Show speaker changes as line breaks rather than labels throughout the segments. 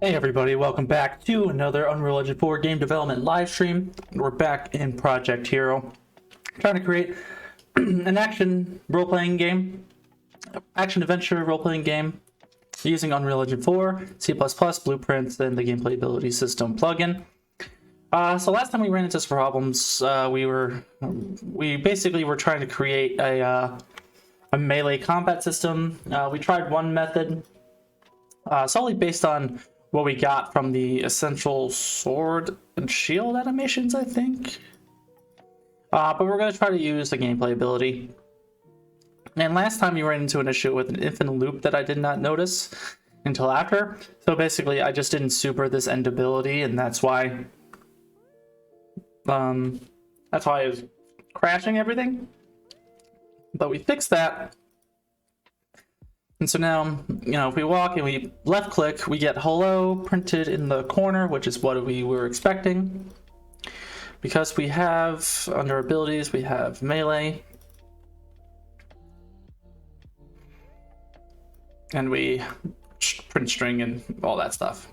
Hey everybody, welcome back to another Unreal Engine 4 game development live stream. We're back in Project Hero, trying to create an action role-playing game, action adventure role-playing game using Unreal Engine 4, C++, blueprints, and the gameplay ability system plugin. So last time we ran into some problems, we basically were trying to create a melee combat system. We tried one method solely based on what we got from the essential sword and shield animations, I think. But we're going to try to use the gameplay ability. And last time you ran into an issue with an infinite loop that I did not notice until after. So basically, I just didn't super this end ability, and that's why I was crashing everything. But we fixed that. And so now, if we walk and we left click, we get hello printed in the corner, which is what we were expecting. Because we have, under abilities, we have melee. And we print string and all that stuff.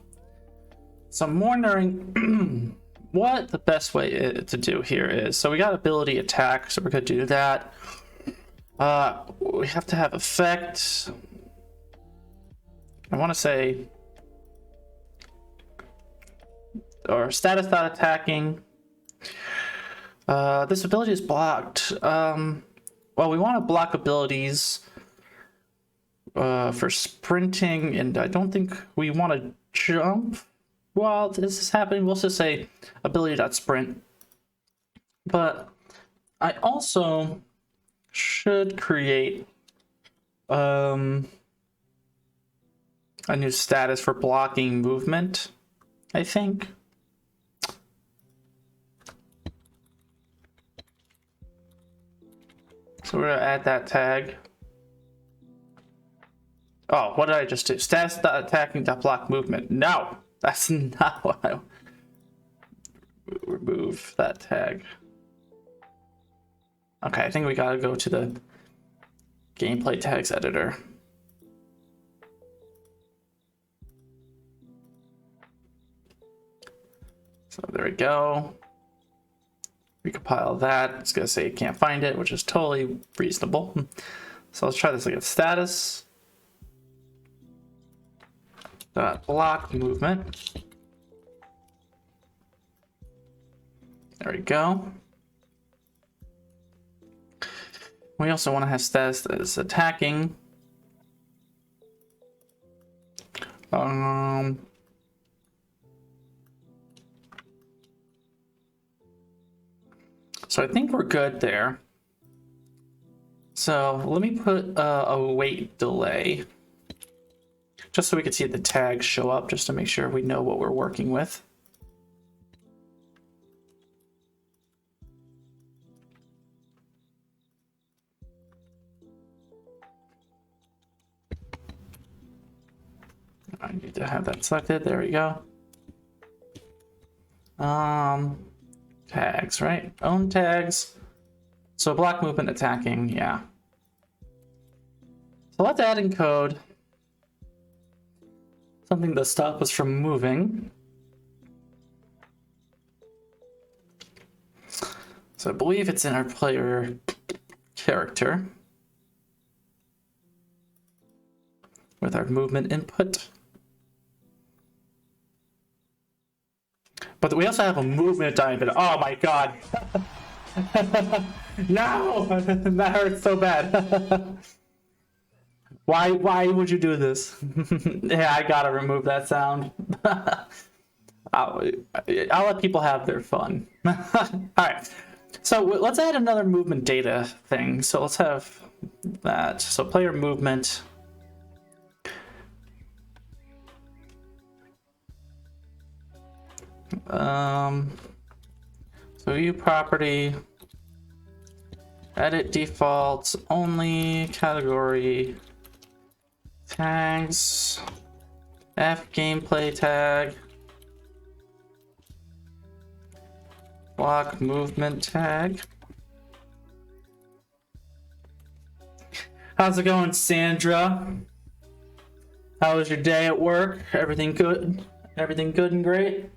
So I'm wondering what the best way to do here is. So we got ability attack, so we're going to do that. We have to have effect. I want to say, or status dot attacking. This ability is blocked. Well, we want to block abilities for sprinting, and I don't think we want to jump while this is happening. We'll just say ability dot sprint. But I also should create a new status for blocking movement, I think. So we're gonna add that tag. Oh, what did I just do? Status attacking block movement. No, that's not what I remove that tag. Okay, I think we gotta go to the gameplay tags editor. So there we go. Recompile that. It's gonna say you can't find it, which is totally reasonable. So let's try this again. Status dot block movement. There we go. We also want to have status that is attacking. So I think we're good there. So let me put a wait delay, just so we can see the tags show up, just to make sure we know what we're working with. I need to have that selected. There we go. Tags, right? Own tags. So block movement attacking, yeah. So let's add in code something to stop us from moving. So I believe it's in our player character with our movement input. But we also have a movement diamond. Oh my god. No! That hurts so bad. Why would you do this? Yeah, I gotta remove that sound. I'll let people have their fun. Alright. So let's add another movement data thing. So let's have that. So player movement. So view property, edit defaults only, category, tags, F gameplay tag, block movement tag. How's it going, Sandra? How was your day at work? Everything good? Everything good and great?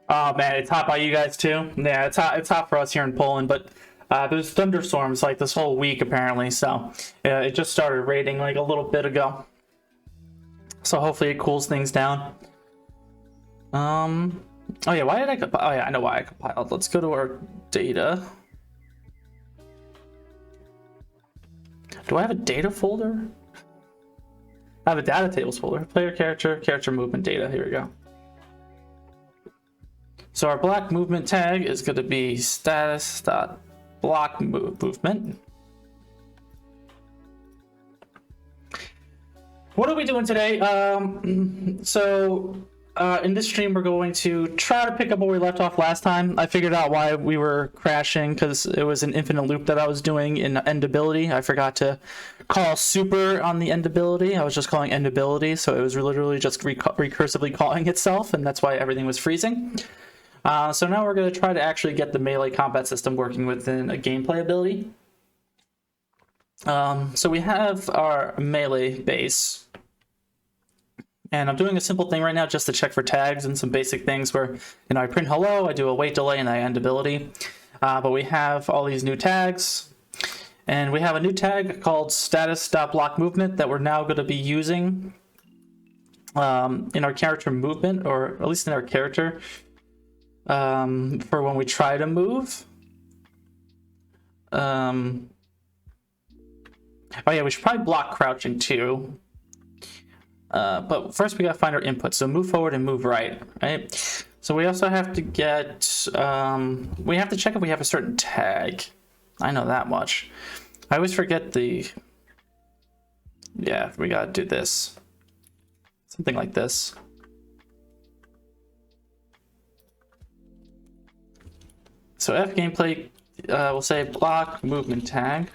Oh man, it's hot by you guys too. Yeah, it's hot. It's hot for us here in Poland, but there's thunderstorms like this whole week apparently. So it just started raining like a little bit ago. So hopefully it cools things down. Oh yeah, why did I? Oh yeah, I know why I compiled. Let's go to our data. Do I have a data folder? I have a data tables folder. Player character, character movement data. Here we go. So our block movement tag is going to be status.block movement. What are we doing today? In this stream, we're going to try to pick up where we left off last time. I figured out why we were crashing because it was an infinite loop that I was doing in endability. I forgot to call super on the endability. I was just calling endability, so it was literally just recursively calling itself, and that's why everything was freezing. So now we're going to try to actually get the melee combat system working within a gameplay ability. So we have our melee base. And I'm doing a simple thing right now just to check for tags and some basic things where, I print hello, I do a wait delay, and I end ability. But we have all these new tags. And we have a new tag called status.block movement that we're now going to be using in our character movement, or at least in our character. For when we try to move. Oh yeah, we should probably block crouching too. But first we gotta find our input. So move forward and move right, right? So we also have to get, we have to check if we have a certain tag. I know that much. I always forget yeah, we gotta do this. Something like this. So F gameplay, we'll say block movement tag.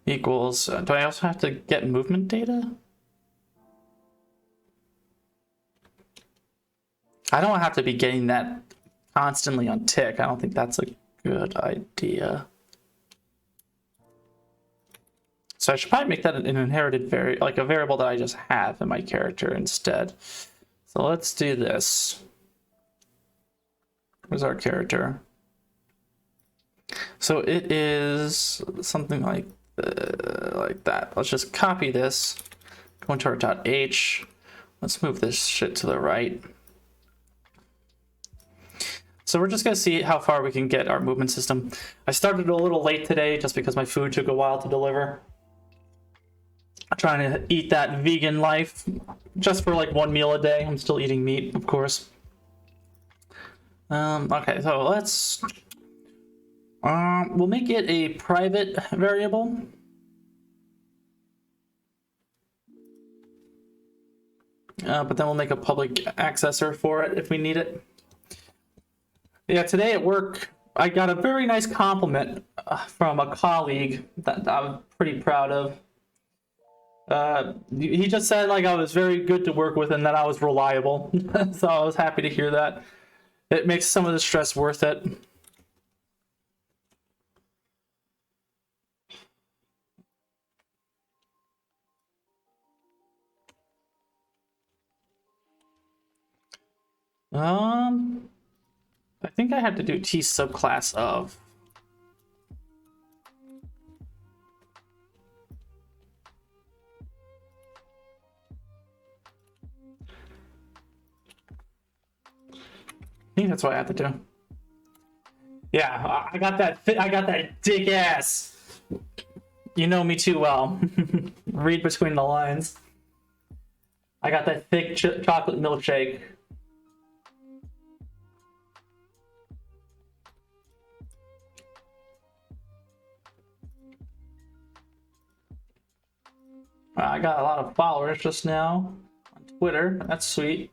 Equals, do I also have to get movement data? I don't have to be getting that constantly on tick. I don't think that's a good idea. So I should probably make that an inherited like a variable that I just have in my character instead. So let's do this. Where's our character? So it is something like that. Let's just copy this, go into our .h. Let's move this shit to the right. So we're just gonna see how far we can get our movement system. I started a little late today just because my food took a while to deliver. I'm trying to eat that vegan life just for like one meal a day. I'm still eating meat, of course. Okay, so let's we'll make it a private variable. But then we'll make a public accessor for it if we need it. Yeah, today at work, I got a very nice compliment from a colleague that I'm pretty proud of. He just said like I was very good to work with and that I was reliable. So I was happy to hear that. It makes some of the stress worth it. I think I had to do T subclass of. I think that's what I have to do. Yeah, I got that dick ass. You know me too well. Read between the lines. I got that thick chocolate milkshake. I got a lot of followers just now on Twitter. That's sweet.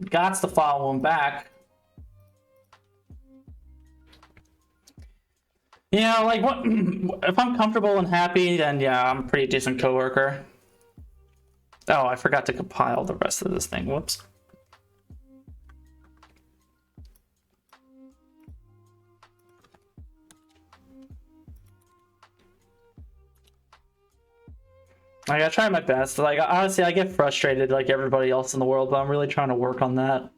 Gots to follow him back. Yeah, like what if I'm comfortable and happy, then yeah, I'm a pretty decent coworker. Oh, I forgot to compile the rest of this thing. Whoops. I gotta try my best. Like honestly, I get frustrated like everybody else in the world, but I'm really trying to work on that.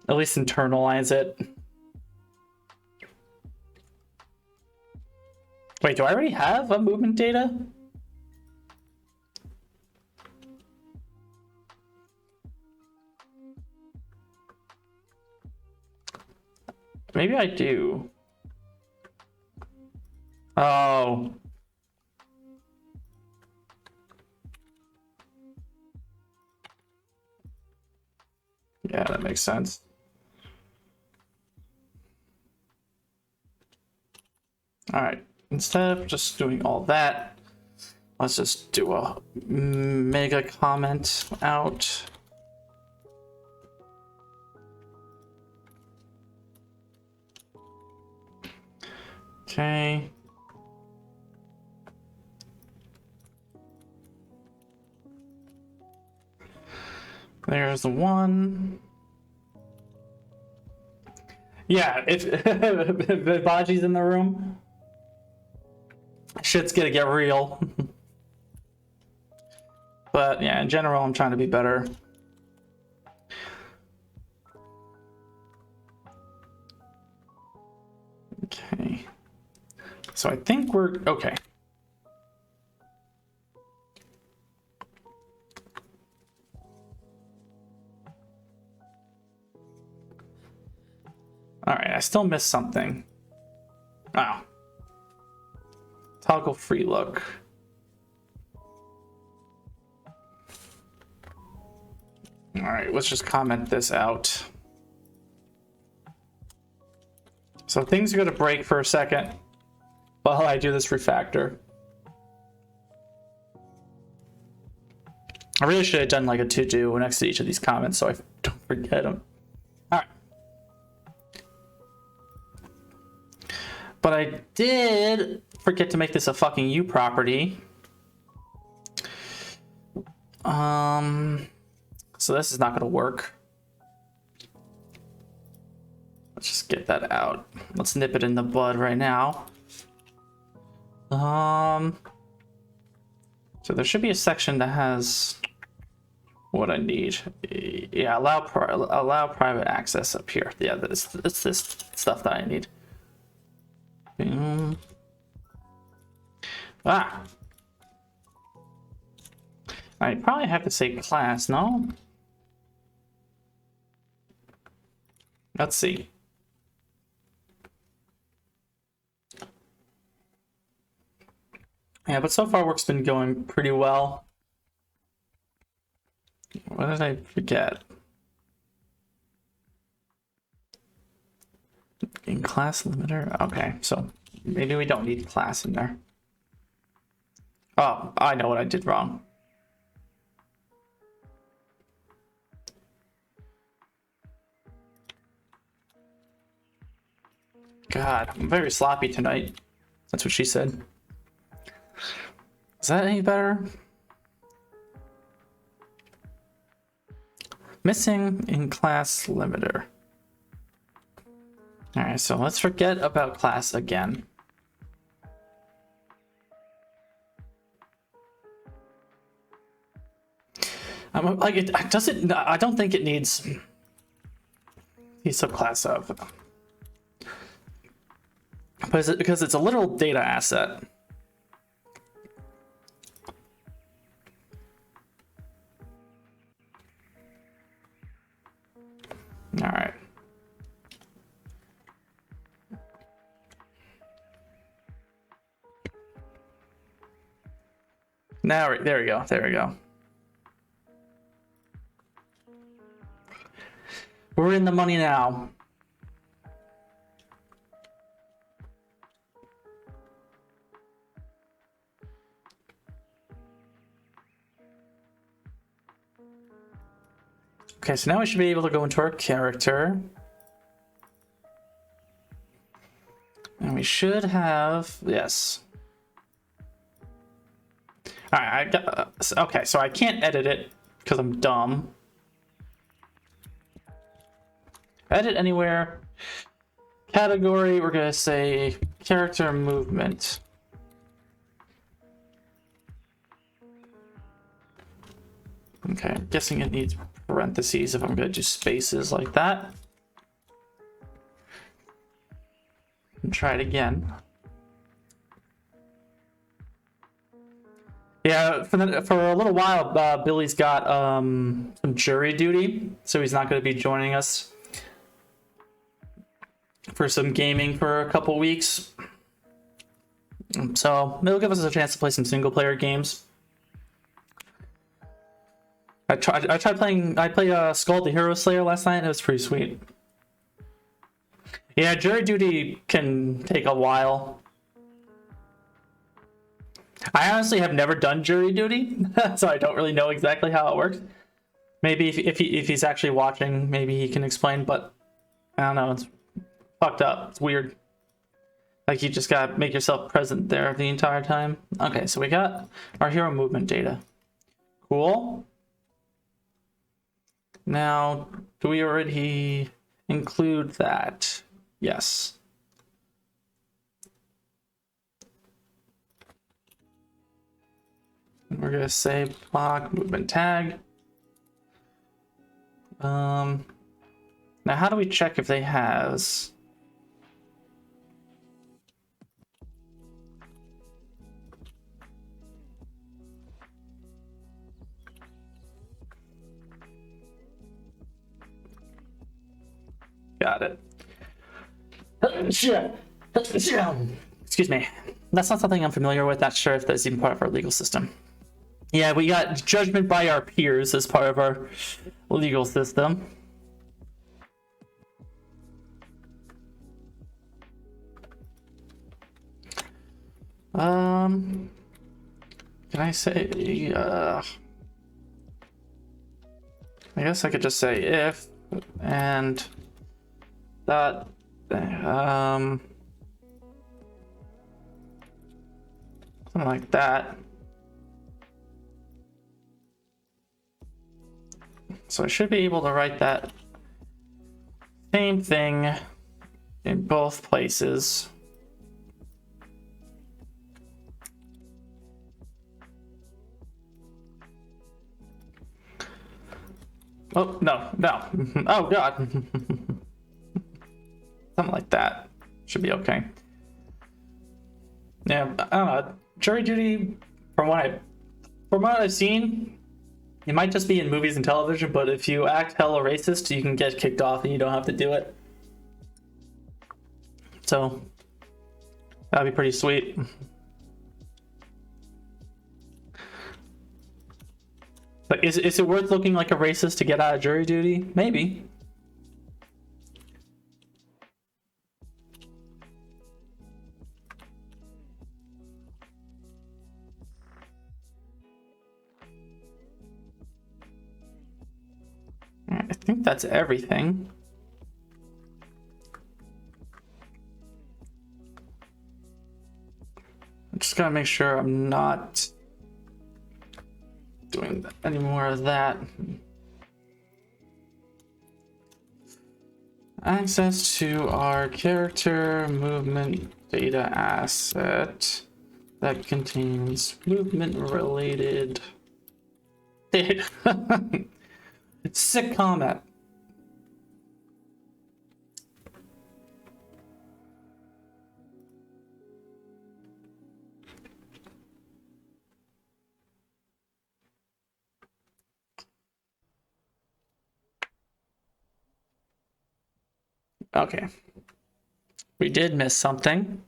At least internalize it. Wait, do I already have a movement data? Maybe I do. Oh. Yeah, that makes sense. All right, instead of just doing all that, let's just do a mega comment out. Okay. There's the one. Yeah, if Baji's in the room, shit's gonna get real. But yeah, in general, I'm trying to be better. Okay. So I think we're okay. All right, I still missed something. Oh. Toggle free look. All right, let's just comment this out. So things are gonna break for a second while I do this refactor. I really should have done like a to-do next to each of these comments so I don't forget them. All right. But I did forget to make this a fucking U property. So this is not gonna work. Let's just get that out. Let's nip it in the bud right now. So there should be a section that has what I need. Yeah, allow private access up here. Yeah, it's this stuff that I need. Ah, I probably have to say class, no? Let's see. Yeah, but so far work's been going pretty well. What did I forget? In class limiter? Okay, so maybe we don't need class in there. Oh, I know what I did wrong. God, I'm very sloppy tonight. That's what she said. Is that any better? Missing in class limiter. All right, so let's forget about class again. Like it doesn't. I don't think it needs the subclass of, because it's a literal data asset. All right. Now there we go. There we go. We're in the money now. Okay, so now we should be able to go into our character. And we should have, yes. All right, I got, okay, so I can't edit it because I'm dumb. Edit anywhere. Category, we're gonna say character movement. Okay, I'm guessing it needs parentheses if I'm gonna do spaces like that. And try it again. Yeah, for a little while, Billy's got some jury duty, so he's not going to be joining us for some gaming for a couple weeks. So it'll give us a chance to play some single player games. I played Skull the Hero Slayer last night. It was pretty sweet. Yeah, jury duty can take a while. I honestly have never done jury duty, so I don't really know exactly how it works. Maybe if he's actually watching, maybe he can explain, but I don't know, it's fucked up. It's weird. Like, you just gotta make yourself present there the entire time. Okay, so we got our hero movement data. Cool. Now, do we already include that? Yes. We're gonna say block movement tag. Now how do we check if they has? Got it. Excuse me. That's not something I'm familiar with. Not sure if that's even part of our legal system. Yeah, we got judgment by our peers as part of our legal system. Can I say, I guess I could just say if and that, something like that. So I should be able to write that same thing in both places. Oh, no. Oh, God. Something like that. Should be okay. Yeah, I don't know. Jury duty, from what I've seen, it might just be in movies and television, but if you act hella racist, you can get kicked off and you don't have to do it. So, that'd be pretty sweet. But is it worth looking like a racist to get out of jury duty? Maybe. I think that's everything. I'm just gonna make sure I'm not doing any more of that. Access to our character movement data asset that contains movement related data. It's sick comment. Okay. We did miss something.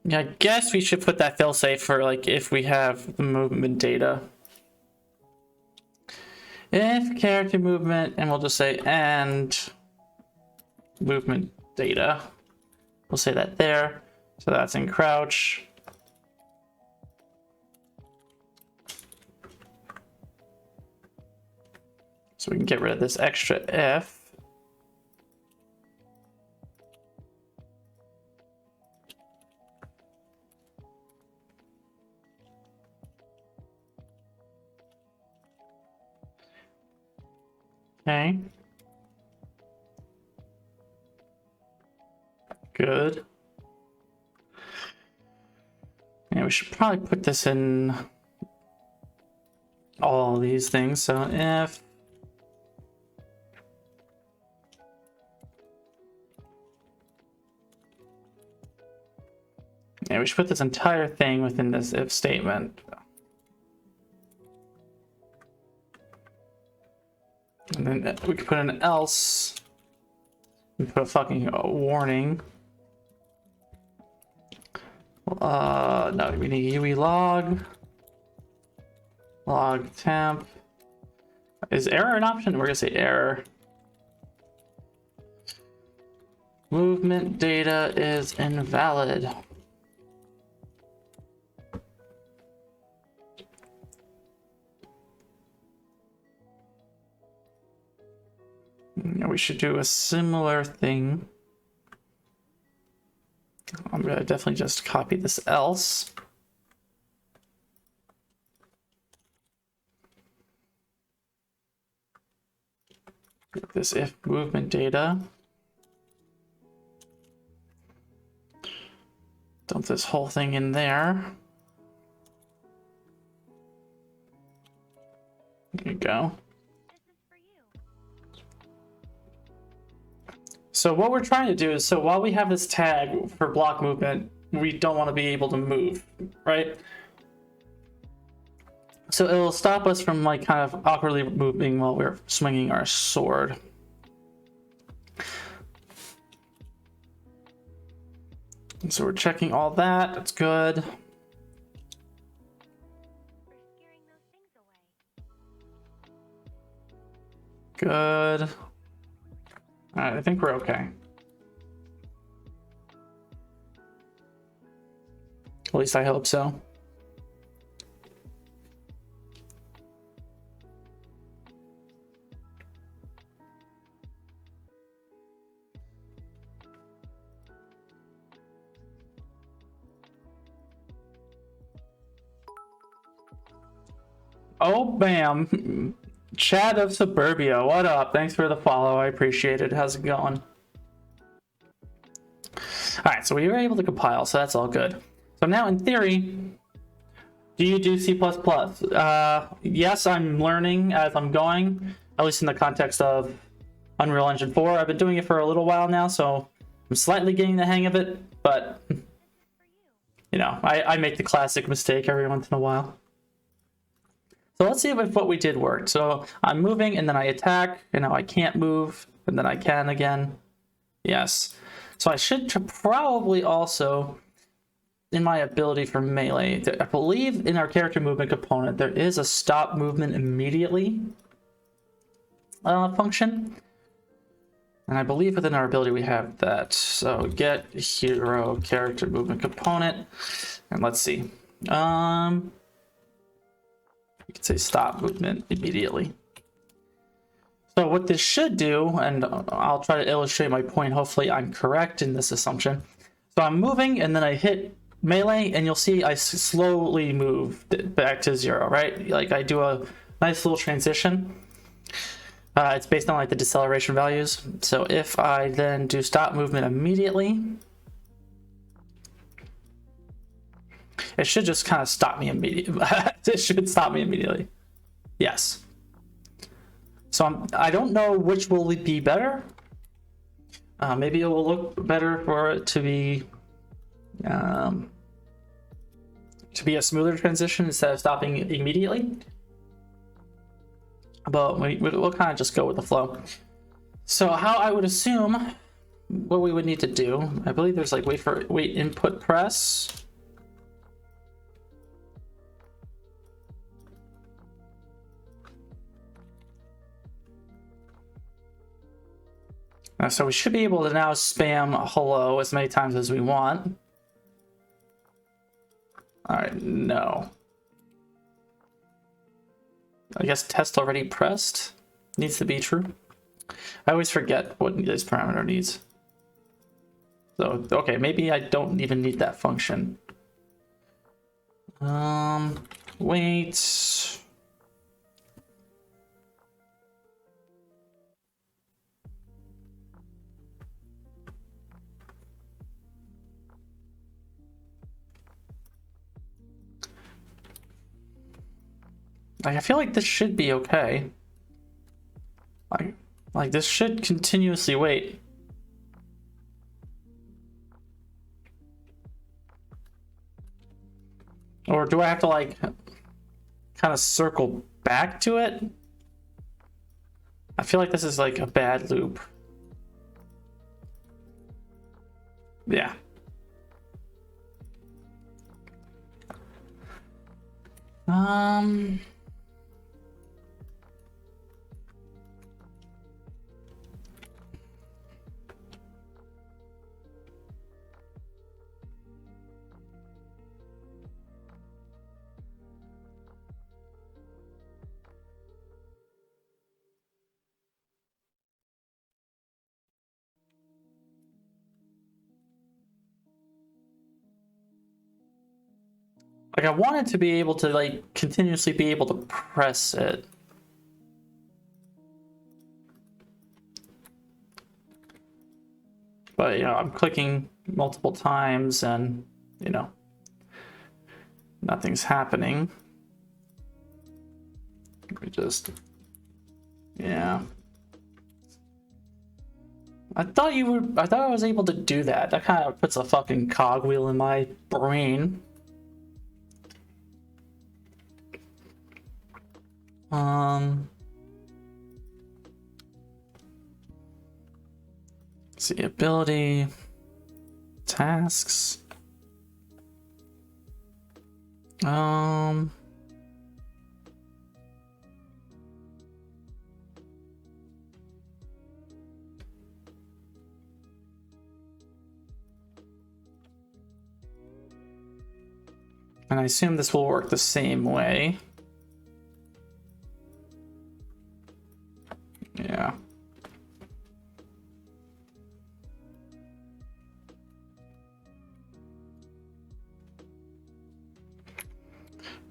Yeah, I guess we should put that failsafe for like if we have the movement data. If character movement, and we'll just say and movement data. We'll say that there. So that's in crouch. So we can get rid of this extra if. Okay. Good. Yeah, we should probably put this in all these things. So if yeah, we should put this entire thing within this if statement. And then we could put an else. We put a fucking warning. No, we need UE log. Log temp. Is error an option? We're gonna say error. Movement data is invalid. We should do a similar thing. I'm gonna definitely just copy this else. Get this if movement data. Dump this whole thing in there. There you go. So what we're trying to do is, so while we have this tag for block movement, we don't want to be able to move, right? So it'll stop us from like kind of awkwardly moving while we're swinging our sword. So we're checking all that, that's good. Good. All right, I think we're okay. At least I hope so. Oh, bam. Chad of Suburbia, what up? Thanks for the follow. I appreciate it. How's it going? All right, so we were able to compile, so that's all good. So now, in theory, do you do C++? Yes, I'm learning as I'm going, at least in the context of Unreal Engine 4. I've been doing it for a little while now, so I'm slightly getting the hang of it, but, you know, I make the classic mistake every once in a while. So let's see if what we did worked. So I'm moving and then I attack, and now I can't move, and then I can again. Yes. So I should probably also, in my ability for melee, I believe in our character movement component, there is a stop movement immediately function. And I believe within our ability we have that. So get hero character movement component, and let's see. You could say stop movement immediately. So what this should do, and I'll try to illustrate my point, hopefully I'm correct in this assumption. So I'm moving and then I hit melee, and you'll see I slowly move back to 0, right? Like I do a nice little transition. It's based on like the deceleration values. So if I then do stop movement immediately, it should just kind of stop me immediately. It should stop me immediately. Yes. So I don't know which will be better. Maybe it will look better for it to be a smoother transition instead of stopping immediately. But we'll kind of just go with the flow. So how I would assume what we would need to do, I believe there's like wait input press. So we should be able to now spam hello as many times as we want. All right, no. I guess test already pressed. needs to be true. I always forget what this parameter needs. So, okay, maybe I don't even need that function. Wait. Like, I feel like this should be okay. Like this should continuously wait. Or do I have to like kind of circle back to it? I feel like this is like a bad loop. Yeah. Like I wanted to be able to like continuously be able to press it. But you know, I'm clicking multiple times and you know, nothing's happening. We just, yeah. I thought I was able to do that. That kind of puts a fucking cogwheel in my brain. Let's see, ability, tasks. And I assume this will work the same way. Yeah.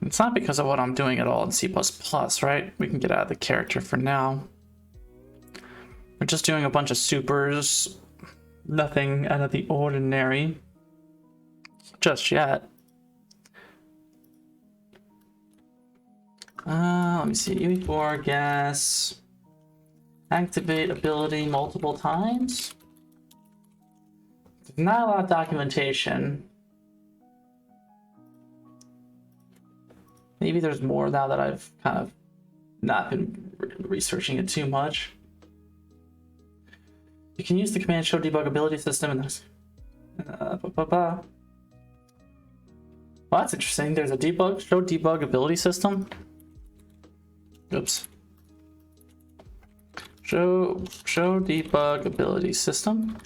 It's not because of what I'm doing at all in C++, right? We can get out of the character for now. We're just doing a bunch of supers. Nothing out of the ordinary. Just yet. Let me see. UE4 gas. Activate ability multiple times. Not a lot of documentation. Maybe there's more now that I've kind of not been researching it too much. You can use the command show debug ability system in this. Well, that's interesting. There's a show debug ability system. Oops. Show debug ability system.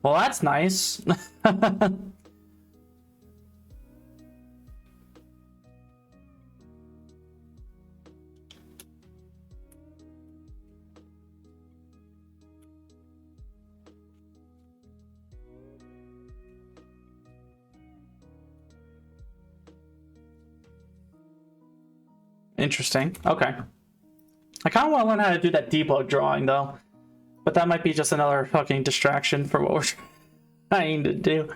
Well, that's nice. Interesting. Okay. I kind of want to learn how to do that debug drawing though, but that might be just another fucking distraction for what we're trying to do.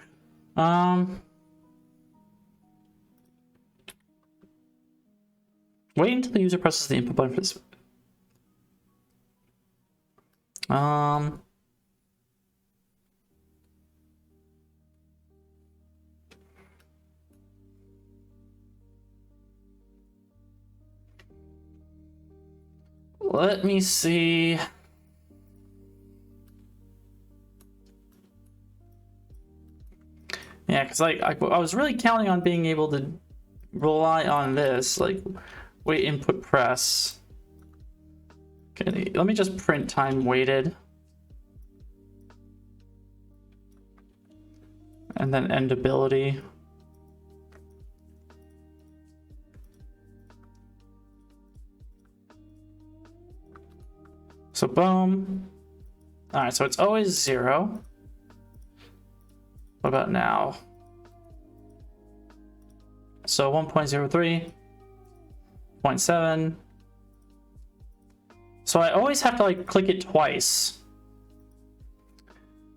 Wait until the user presses the input button for this. Let me see. Yeah, because like I was really counting on being able to rely on this, like wait input press. Okay, let me just print time waited. And then end ability. So boom. All right, so it's always 0. What about now? So 1.03, 0.7. So I always have to like click it twice,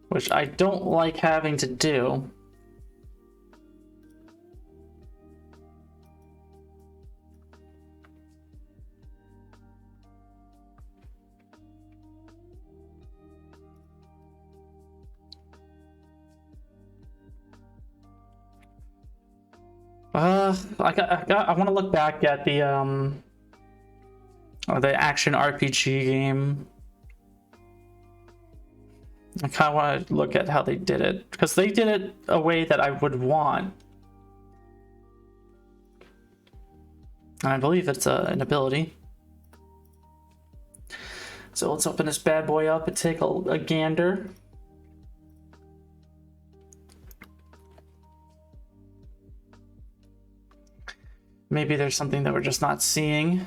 which I don't like having to do. I want to look back at the action RPG game. I kind of want to look at how they did it, because they did it a way that I would want. And I believe it's an ability. So let's open this bad boy up and take a gander. Maybe there's something that we're just not seeing.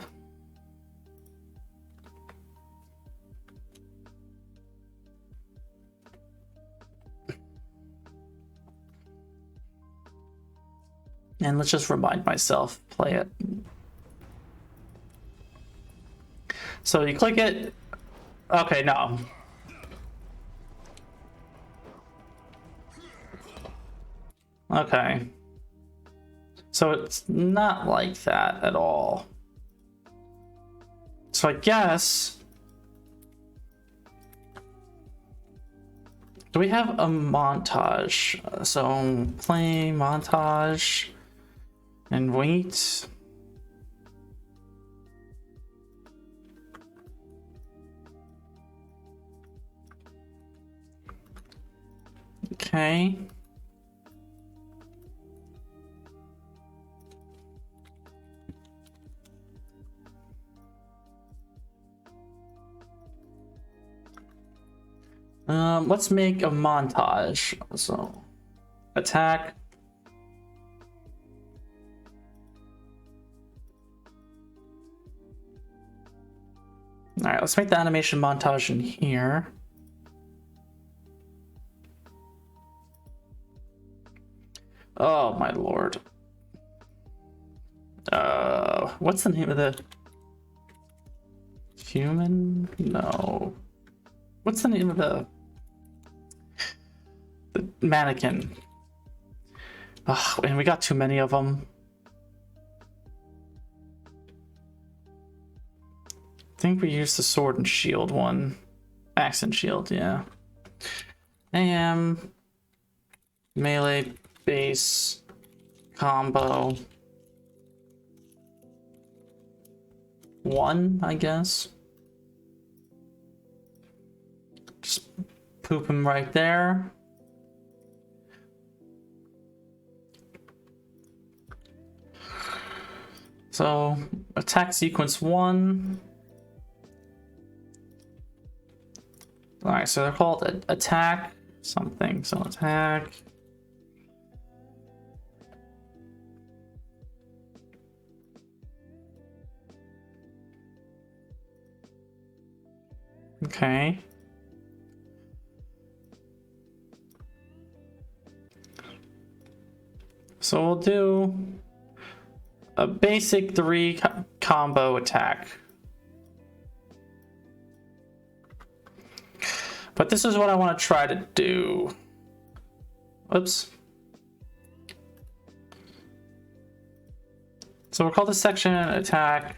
And let's just remind myself, play it. So you click it. Okay, no. Okay. So it's not like that at all. So I guess... Do we have a montage? So play montage and wait. Okay. Let's make a montage. So, attack. All right, let's make the animation montage in here. Oh my lord. What's the name of the human? No. What's the name of the mannequin? Ugh, and we got too many of them. I think we used the sword and shield one. Axe and shield, yeah. AM melee base combo 1, I guess. Just poop him right there. So attack sequence 1. All right, so they're called attack something. So attack. Okay. So we'll do a basic 3 combo attack. But this is what I want to try to do. Oops. So we'll call this section attack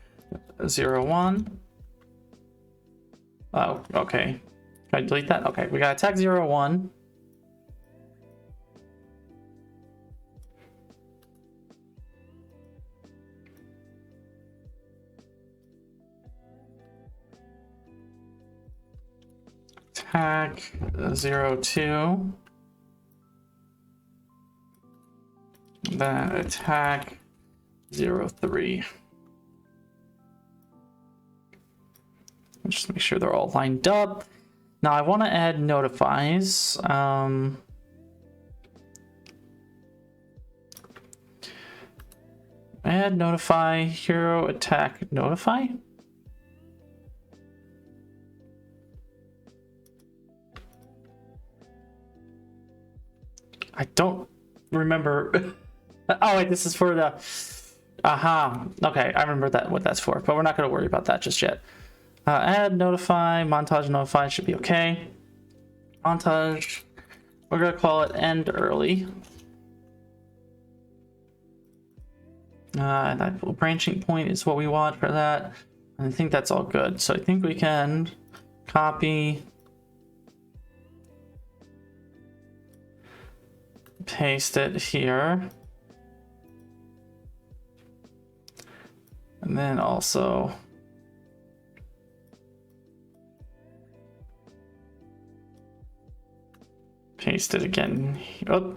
01. Oh, okay. Can I delete that? Okay, we got attack 01. Attack 02. Then attack 03. Just make sure they're all lined up. Now I want to add notifies. Add notify hero attack notify. I don't remember. Oh wait, this is for the. Aha. Okay, I remember that what that's for, but we're not going to worry about that just yet. Add notify montage notify should be okay. Montage. We're going to call it end early. That branching point is what we want for that. And I think that's all good. So I think we can copy, paste it here. And then also paste it again. Oh.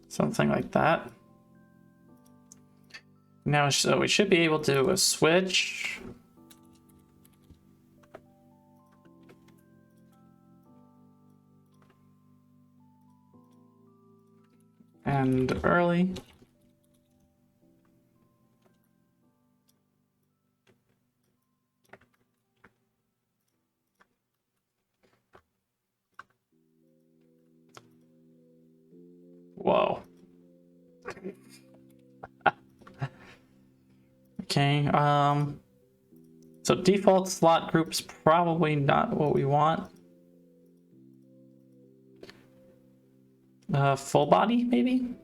Something like that. Now, so we should be able to do a switch. And early. Whoa. Okay, so default slot group is probably not what we want. Full body, maybe?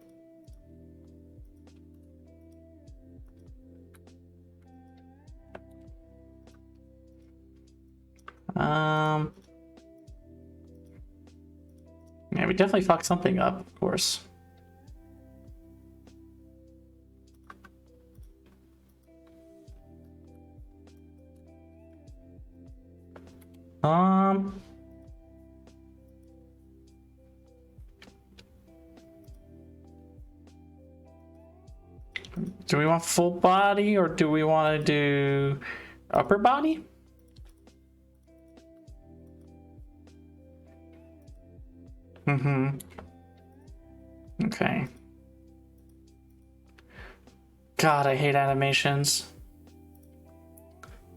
Yeah, we definitely fucked something up, of course. Do we want full body or do we want to do upper body? Okay. God, I hate animations.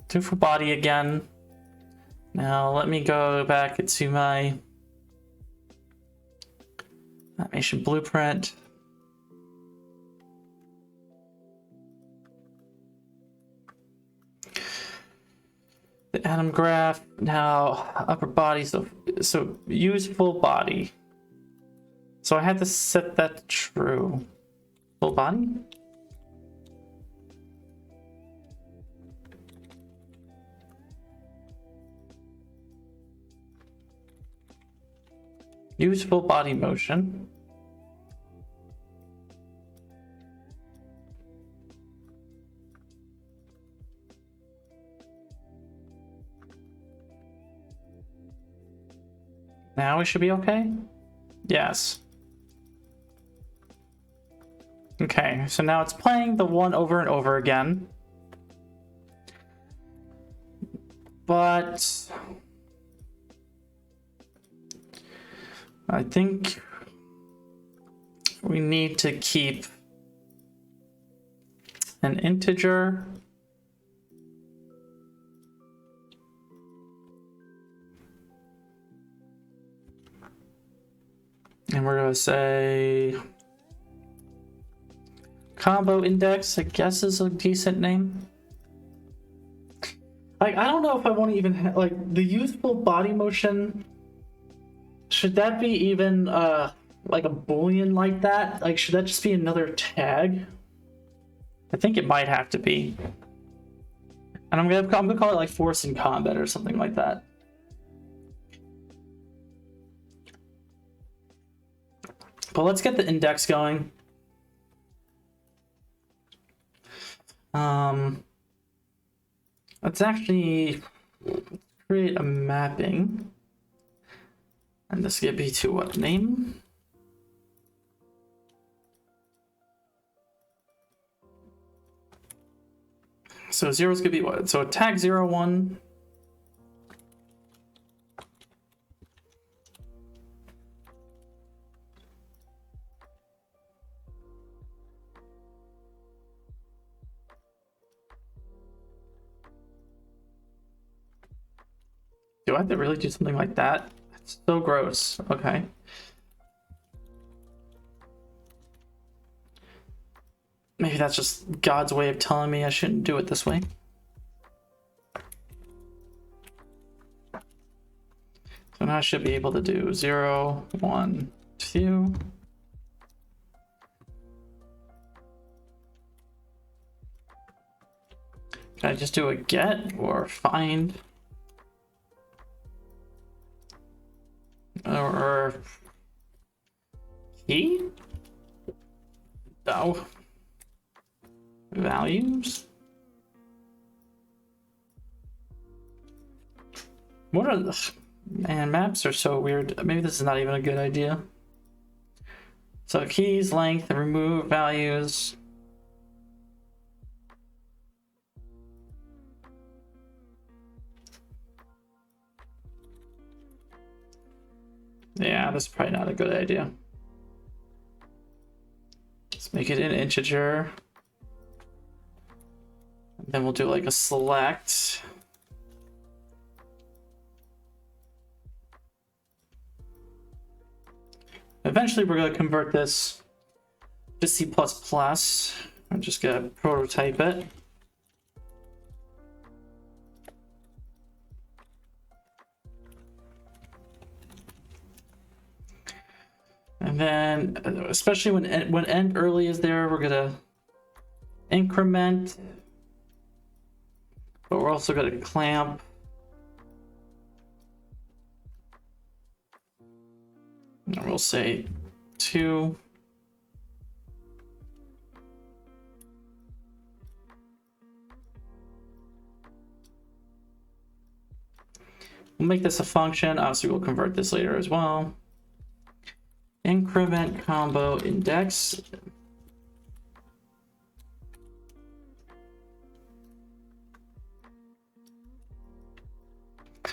Do full body again. Now let me go back to my animation blueprint. The atom graph, now upper body, so use full body. So I had to set that to true. Full body? Use full body motion. Now we should be okay? Yes. Okay, so now it's playing the one over and over again. But I think we need to keep an integer. And we're going to say combo index, I guess is a decent name. Like, I don't know if I want to even like the useful body motion. Should that be even like a boolean like that? Like, should that just be another tag? I think it might have to be. And I'm gonna call it like force in combat or something like that. But let's get the index going. Let's actually create a mapping. And this could be to what name? So zeros could be what? So tag 0, 1. Do I have to really do something like that? That's so gross. Okay. Maybe that's just God's way of telling me I shouldn't do it this way. So now I should be able to do 0, 1, 2. Can I just do a get or find? Or key? Oh. Values? What are the... Man, maps are so weird. Maybe this is not even a good idea. So keys, length, remove values. Yeah, this is probably not a good idea. Let's make it an integer. Then we'll do like a select. Eventually we're going to convert this to C++. I'm just going to prototype it. And then, especially when end early is there, we're going to increment. But we're also going to clamp. And we'll say 2. We'll make this a function. Obviously, we'll convert this later as well. Increment combo index.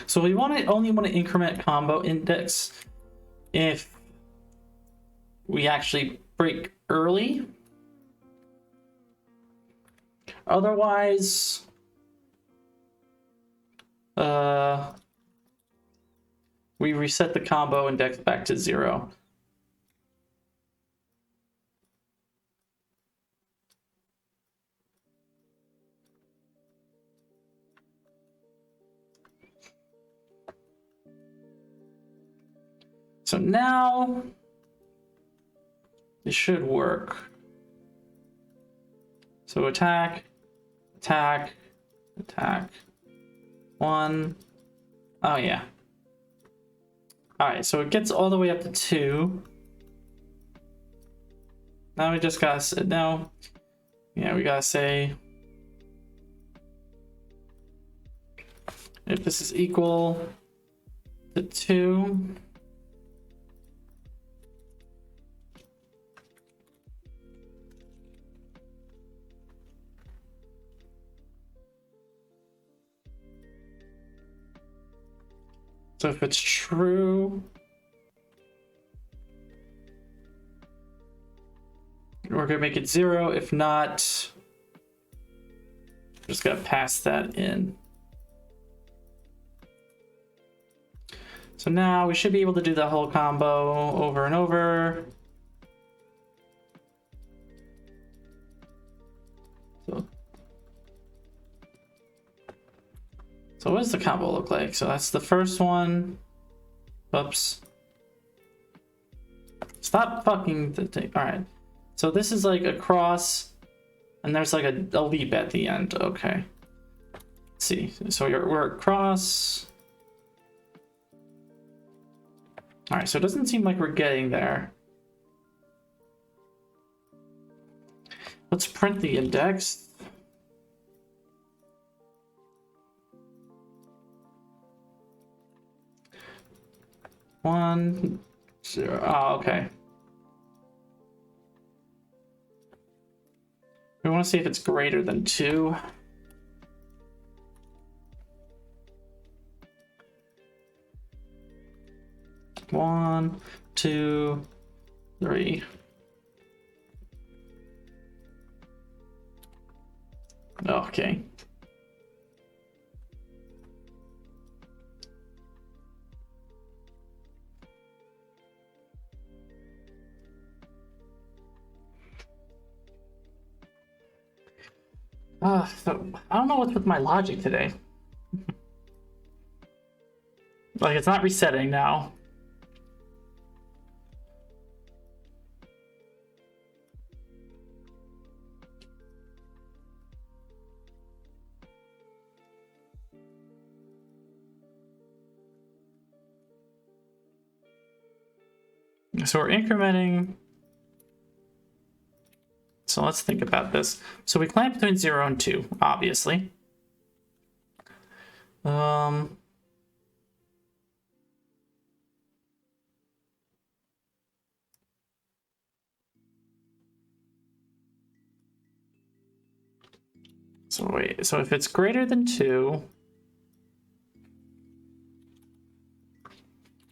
So we only want to increment combo index if we actually break early. Otherwise, we reset the combo index back to 0. So now it should work. So attack, attack, attack. 1. Oh yeah. All right, so it gets all the way up to 2. Now we just gotta say, now, yeah, we gotta say if this is equal to 2. So if it's true, we're gonna make it 0. If not, just gotta pass that in. So now we should be able to do the whole combo over and over. So what does the combo look like? So that's the first one. Oops. Stop fucking the thing. All right. So this is like a cross, and there's like a leap at the end. Okay. Let's see. So we're across. All right. So it doesn't seem like we're getting there. Let's print the index. One, 0. Oh, okay. We want to see if it's greater than 2. One, 2, 3. Okay. So I don't know what's with my logic today. Like, it's not resetting now. So we're incrementing. So let's think about this. So we clamp between 0 and 2, obviously. So wait, so if it's greater than 2,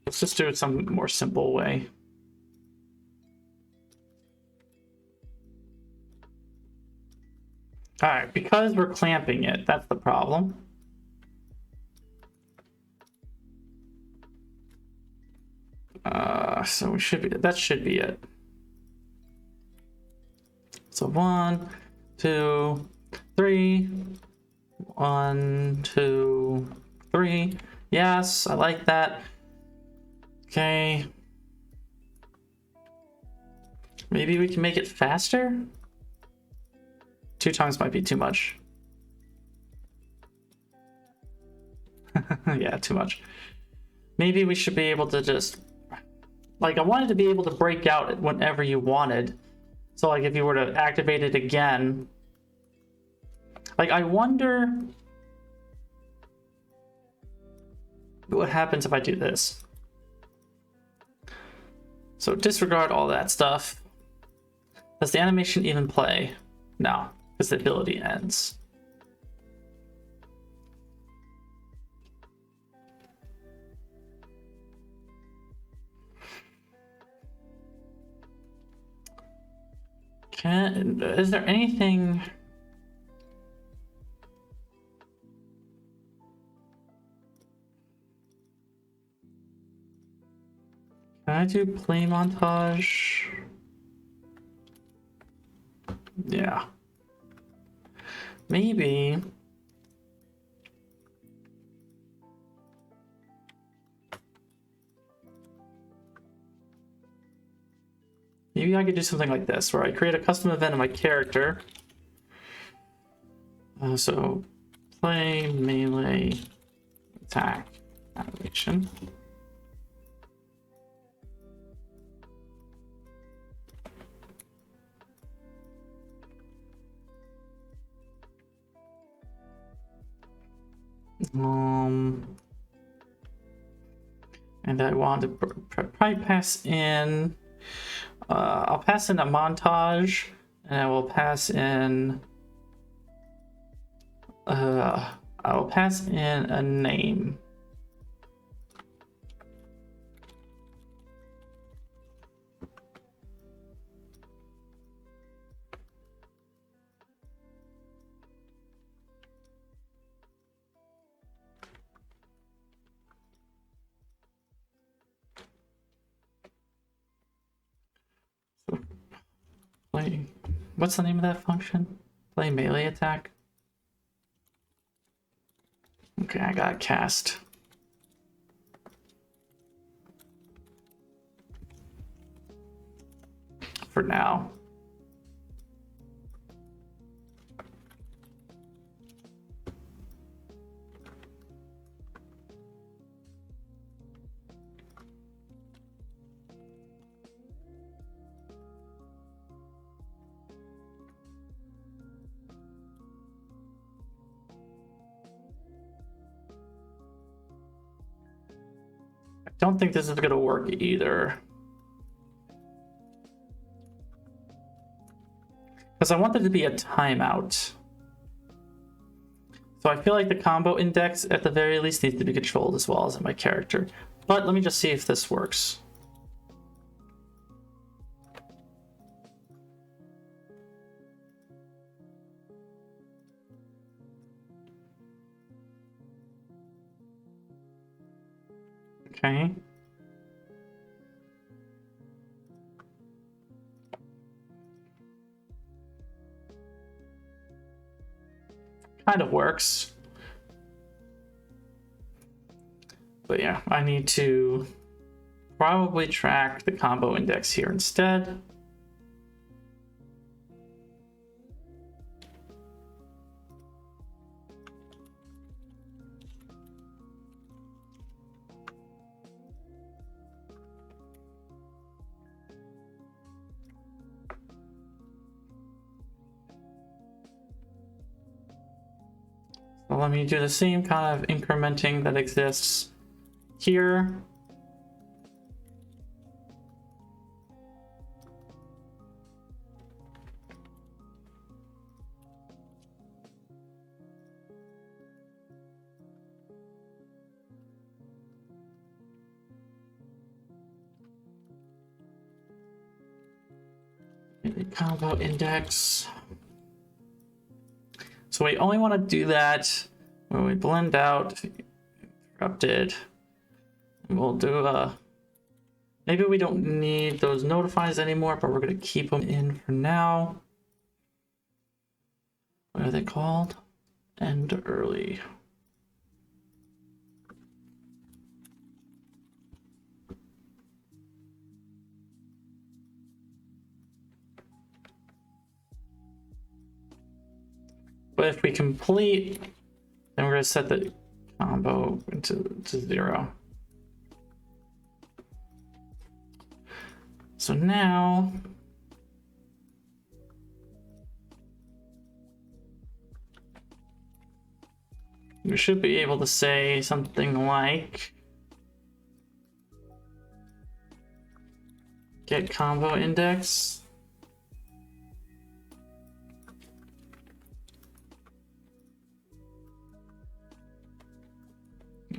let's just do it some more simple way. All right, because we're clamping it, that's the problem. So we should be, that should be it. So 1, 2, 3. 1, 2, 3. Yes, I like that. Okay. Maybe we can make it faster? 2 times might be too much. Yeah, too much. Maybe we should be able to just... Like, I wanted to be able to break out whenever you wanted. So, like, if you were to activate it again... Like, I wonder... what happens if I do this? So, disregard all that stuff. Does the animation even play? No, because the ability ends. Is there anything... Can I do play montage? Yeah. Maybe... Maybe I could do something like this, where I create a custom event of my character. So, play melee attack animation. And I want to probably pass in... I'll pass in a montage, and I will pass in... I will pass in a name. Play... What's the name of that function? Play melee attack? Okay, I got cast. For now. I don't think this is gonna work either. Because I want there to be a timeout. So I feel like the combo index, at the very least, needs to be controlled as well as in my character. But let me just see if this works. Okay. kind of works. But yeah, I need to probably track the combo index here instead. So let me do the same kind of incrementing that exists here. Combo index. So we only want to do that when we blend out interrupted. We'll do maybe we don't need those notifies anymore, but we're going to keep them in for now. What are they called? End early. But if we complete, then we're going to set the combo to 0. So now we should be able to say something like get combo index.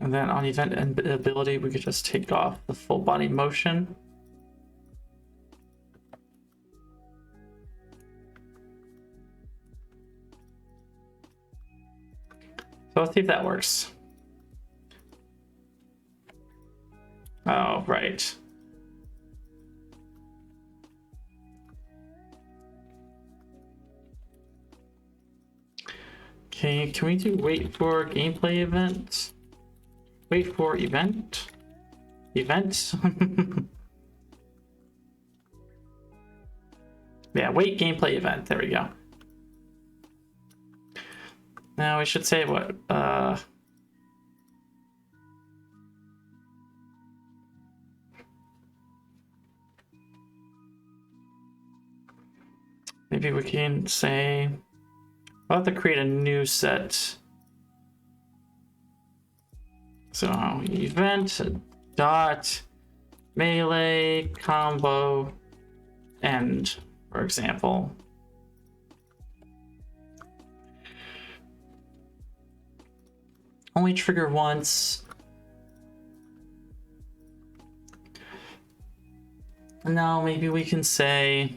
And then on event and ability, we could just take off the full body motion. So let's see if that works. Oh, right. Okay, can we do wait for gameplay event? Wait for event? Event? Yeah, wait gameplay event. There we go. Now we should say what? Maybe we can say, I'll have to create a new set. So event dot melee combo end, for example. Only trigger once. Now maybe we can say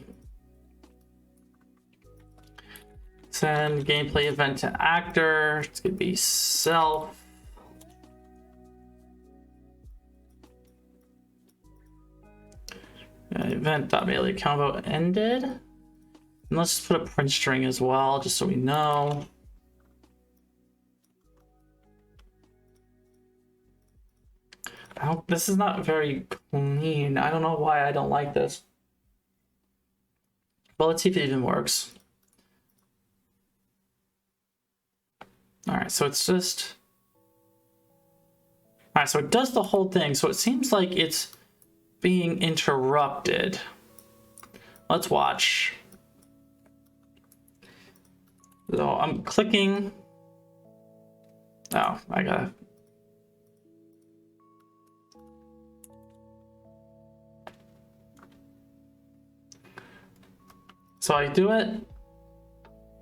send gameplay event to actor. It's gonna be self. Event.melee combo ended. And let's just put a print string as well, just so we know. This is not very clean. I don't know why I don't like this. But let's see if it even works. All right, so it's just... All right, so it does the whole thing. So it seems like it's being interrupted. Let's watch. So I'm clicking. Oh, I gotta. So I do it.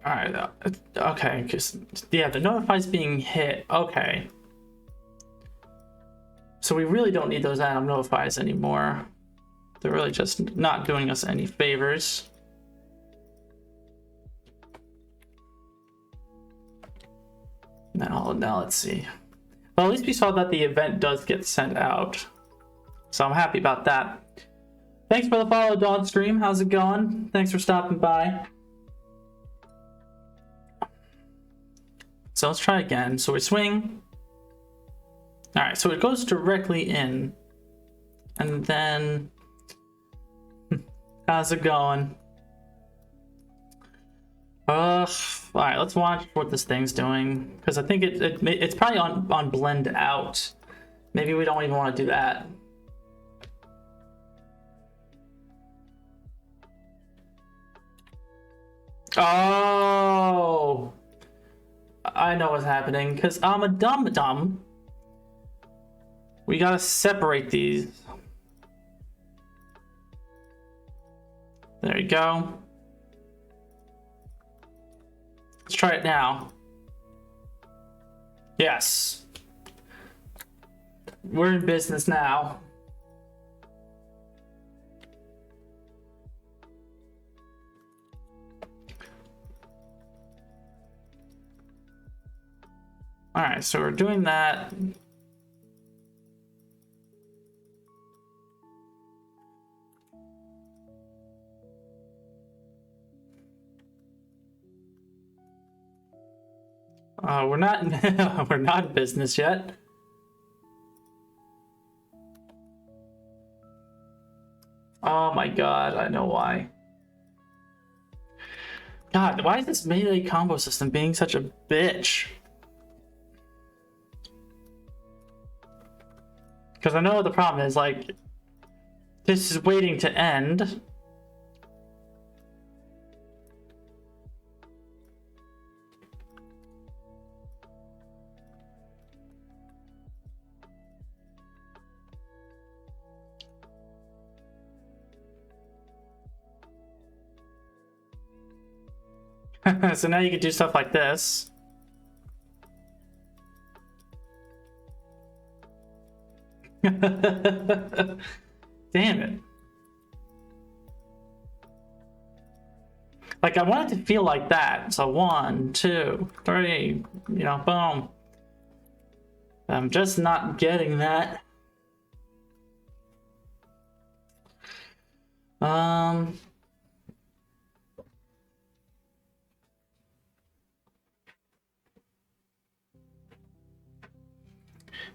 All right. Okay. Because yeah, the notify's being hit. Okay. So we really don't need those atom notifies anymore. They're really just not doing us any favors. Now let's see. Well, at least we saw that the event does get sent out. So I'm happy about that. Thanks for the follow, Dawn Stream. How's it going? Thanks for stopping by. So let's try again. So we swing. All right, so it goes directly in. And then, how's it going? All right, let's watch what this thing's doing. Because I think it's probably on blend out. Maybe we don't even want to do that. Oh, I know what's happening because I'm a dum-dum. We gotta separate these. There you go. Let's try it now. Yes. We're in business now. All right, so we're doing that. We're not we're not in business yet. Oh my god, I know why. God, why is this melee combo system being such a bitch? Because I know what the problem is, like, this is waiting to end. So now you can do stuff like this. Damn it. Like, I want it to feel like that. So 1, 2, 3, you know, boom. I'm just not getting that.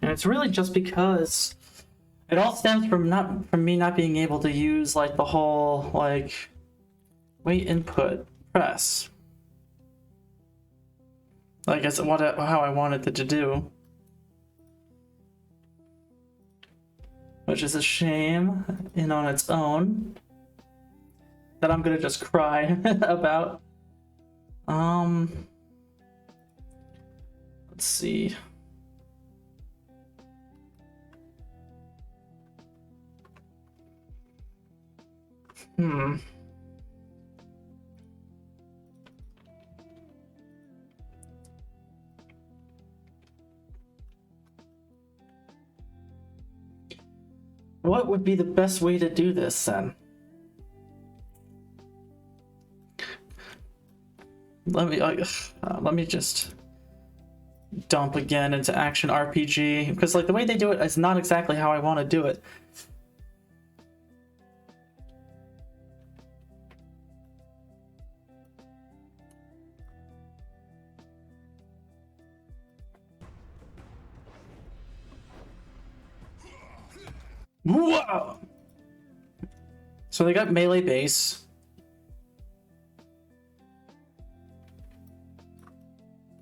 And it's really just because it all stems from me not being able to use like the whole like wait input press. Like it's how I wanted it to do. Which is a shame in on its own. That I'm gonna just cry about. Let's see. What would be the best way to do this then? Let me just dump again into action RPG because like the way they do it is not exactly how I want to do it. Whoa! So they got melee base.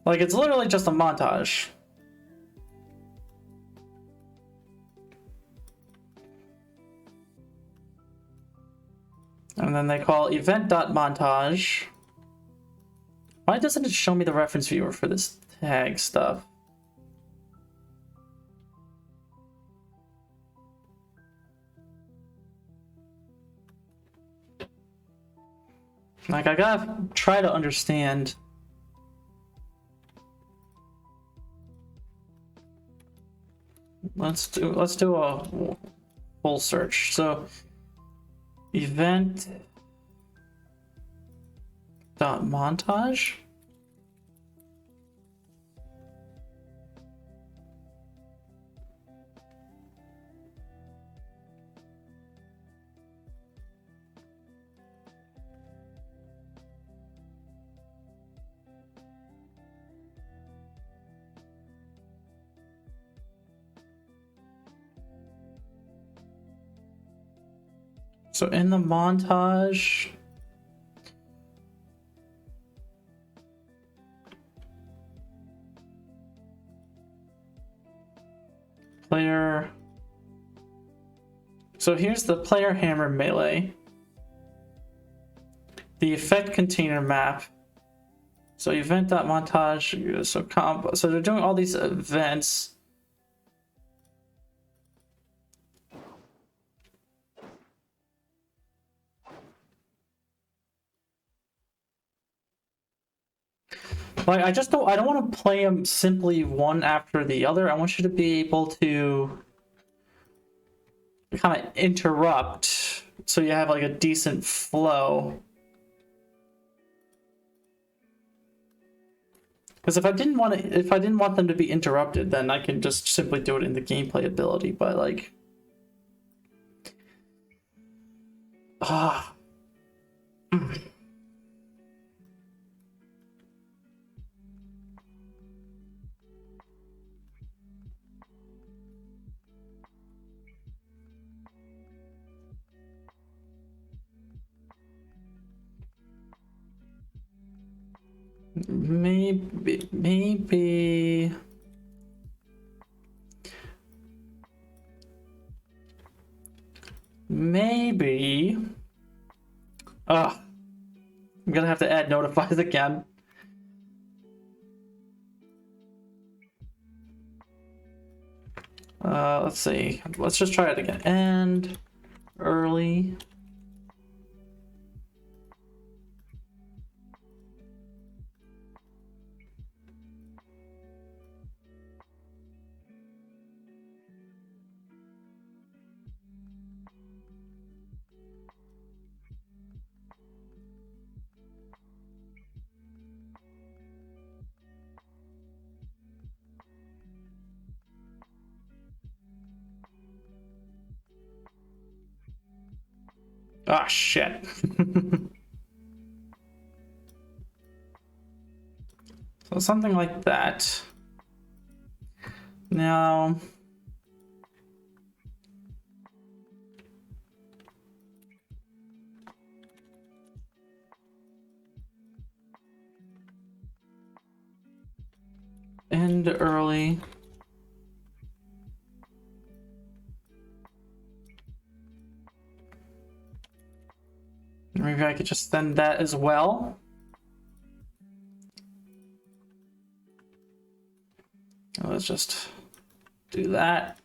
Like it's literally just a montage. And then they call event.montage. Why doesn't it show me the reference viewer for this tag stuff? Like I gotta try to understand. Let's do a full search. So event dot montage. So in the montage, player. So here's the player hammer melee, the effect container map. So event.montage, so combo. So they're doing all these events. Like I don't want to play them simply one after the other. I want you to be able to kind of interrupt so you have like a decent flow. Because if I didn't want them to be interrupted, then I can just simply do it in the gameplay ability. But like, ah, maybe. Ah, I'm gonna have to add notifies again. Let's see. Let's just try it again. End early. Ah, shit. So something like that. Now, end early. Maybe I could just send that as well. Let's just do that.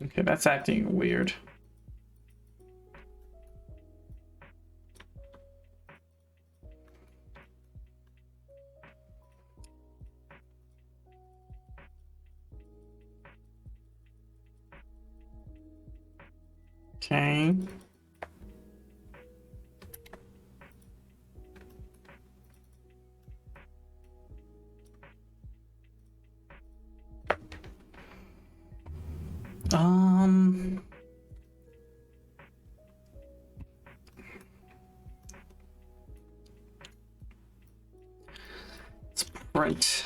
Okay, that's acting weird. Okay. Um. Let's print.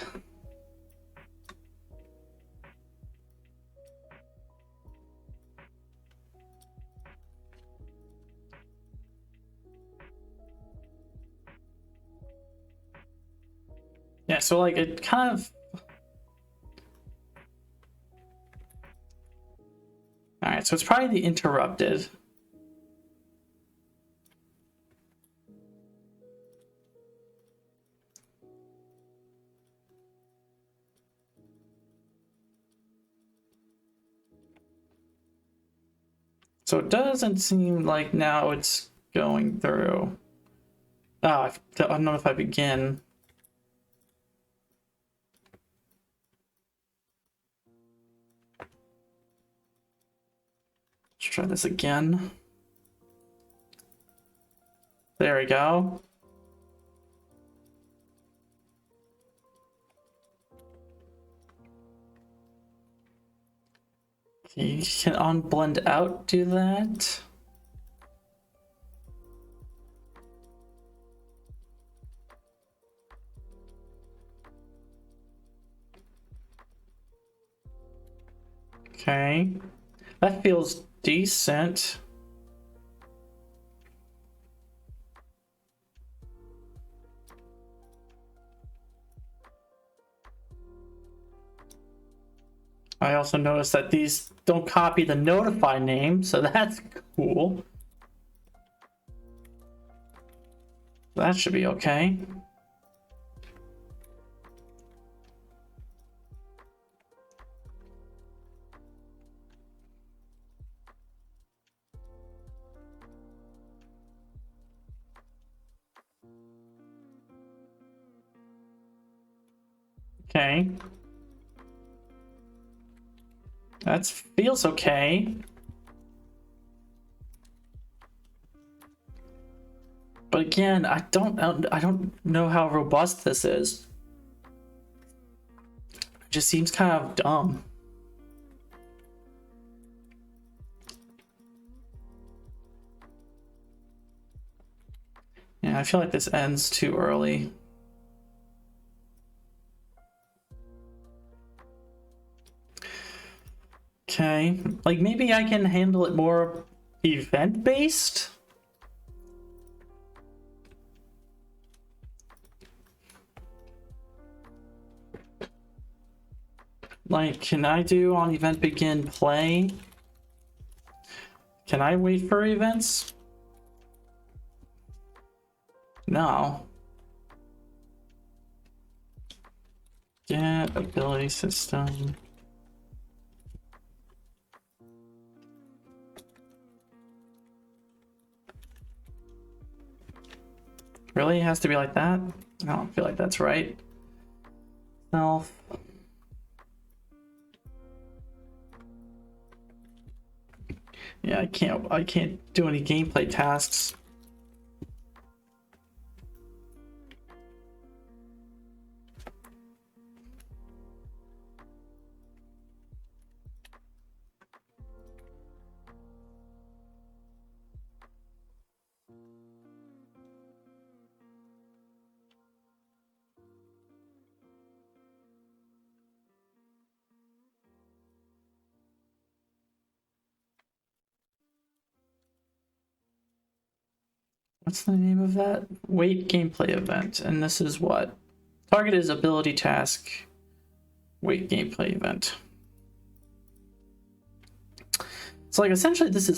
Yeah, so like it kind of. All right, so it's probably the interrupted. So it doesn't seem like now it's going through. Oh, I don't know if I begin. Let's try this again. There we go. You can on blend out do that. Okay, that feels decent. I also noticed that these don't copy the notify name, so that's cool. That should be okay. Okay. That feels okay. But again, I don't know how robust this is. It just seems kind of dumb. Yeah, I feel like this ends too early. Okay, like maybe I can handle it more event-based? Like, can I do on event begin play? Can I wait for events? No. Get ability system. Really? It has to be like that? I don't feel like that's right. Self. Yeah, I can't do any gameplay tasks. What's the name of that? Wait gameplay event. And this is what? Target is ability task. Wait gameplay event. So like essentially this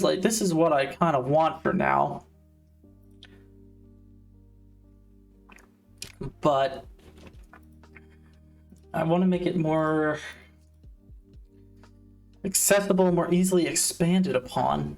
is what I kind of want for now. But I want to make it more accessible, more easily expanded upon.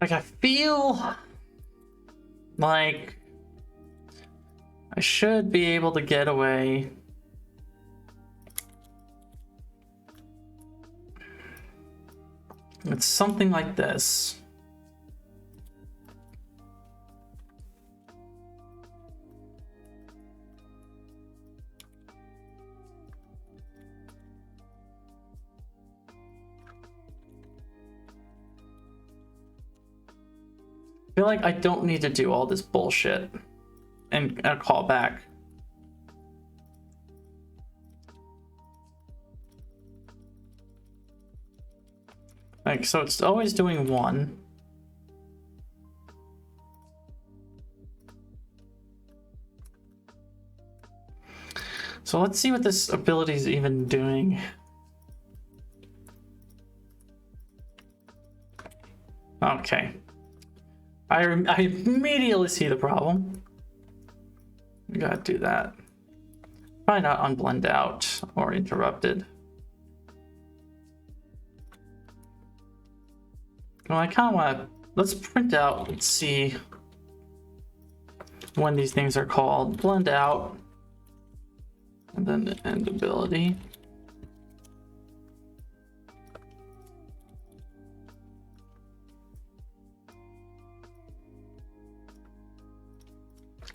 Like I feel like I should be able to get away. It's something like this. I feel like I don't need to do all this bullshit and call back. Like, so it's always doing one. So let's see what this ability is even doing. Okay. I immediately see the problem. You gotta do that. Probably not on blend out or interrupted. Well, I kind of want to, let's print out and see when these things are called. Blend out, and then the end ability.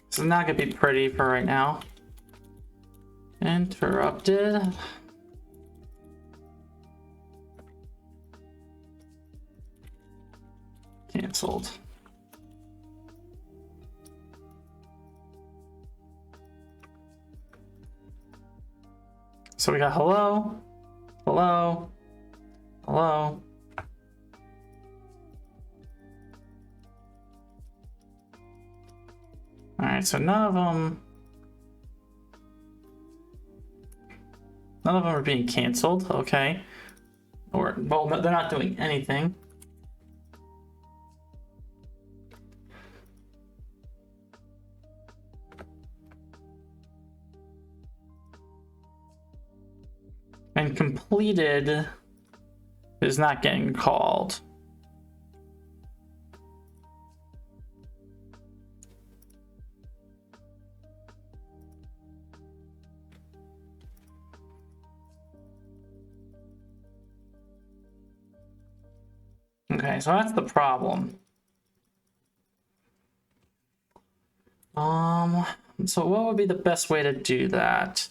This is not going to be pretty for right now. Interrupted. Cancelled. So we got hello, hello, hello. All right, so none of them are being canceled. Okay, or well, they're not doing anything. And completed is not getting called. Okay, so that's the problem. So what would be the best way to do that?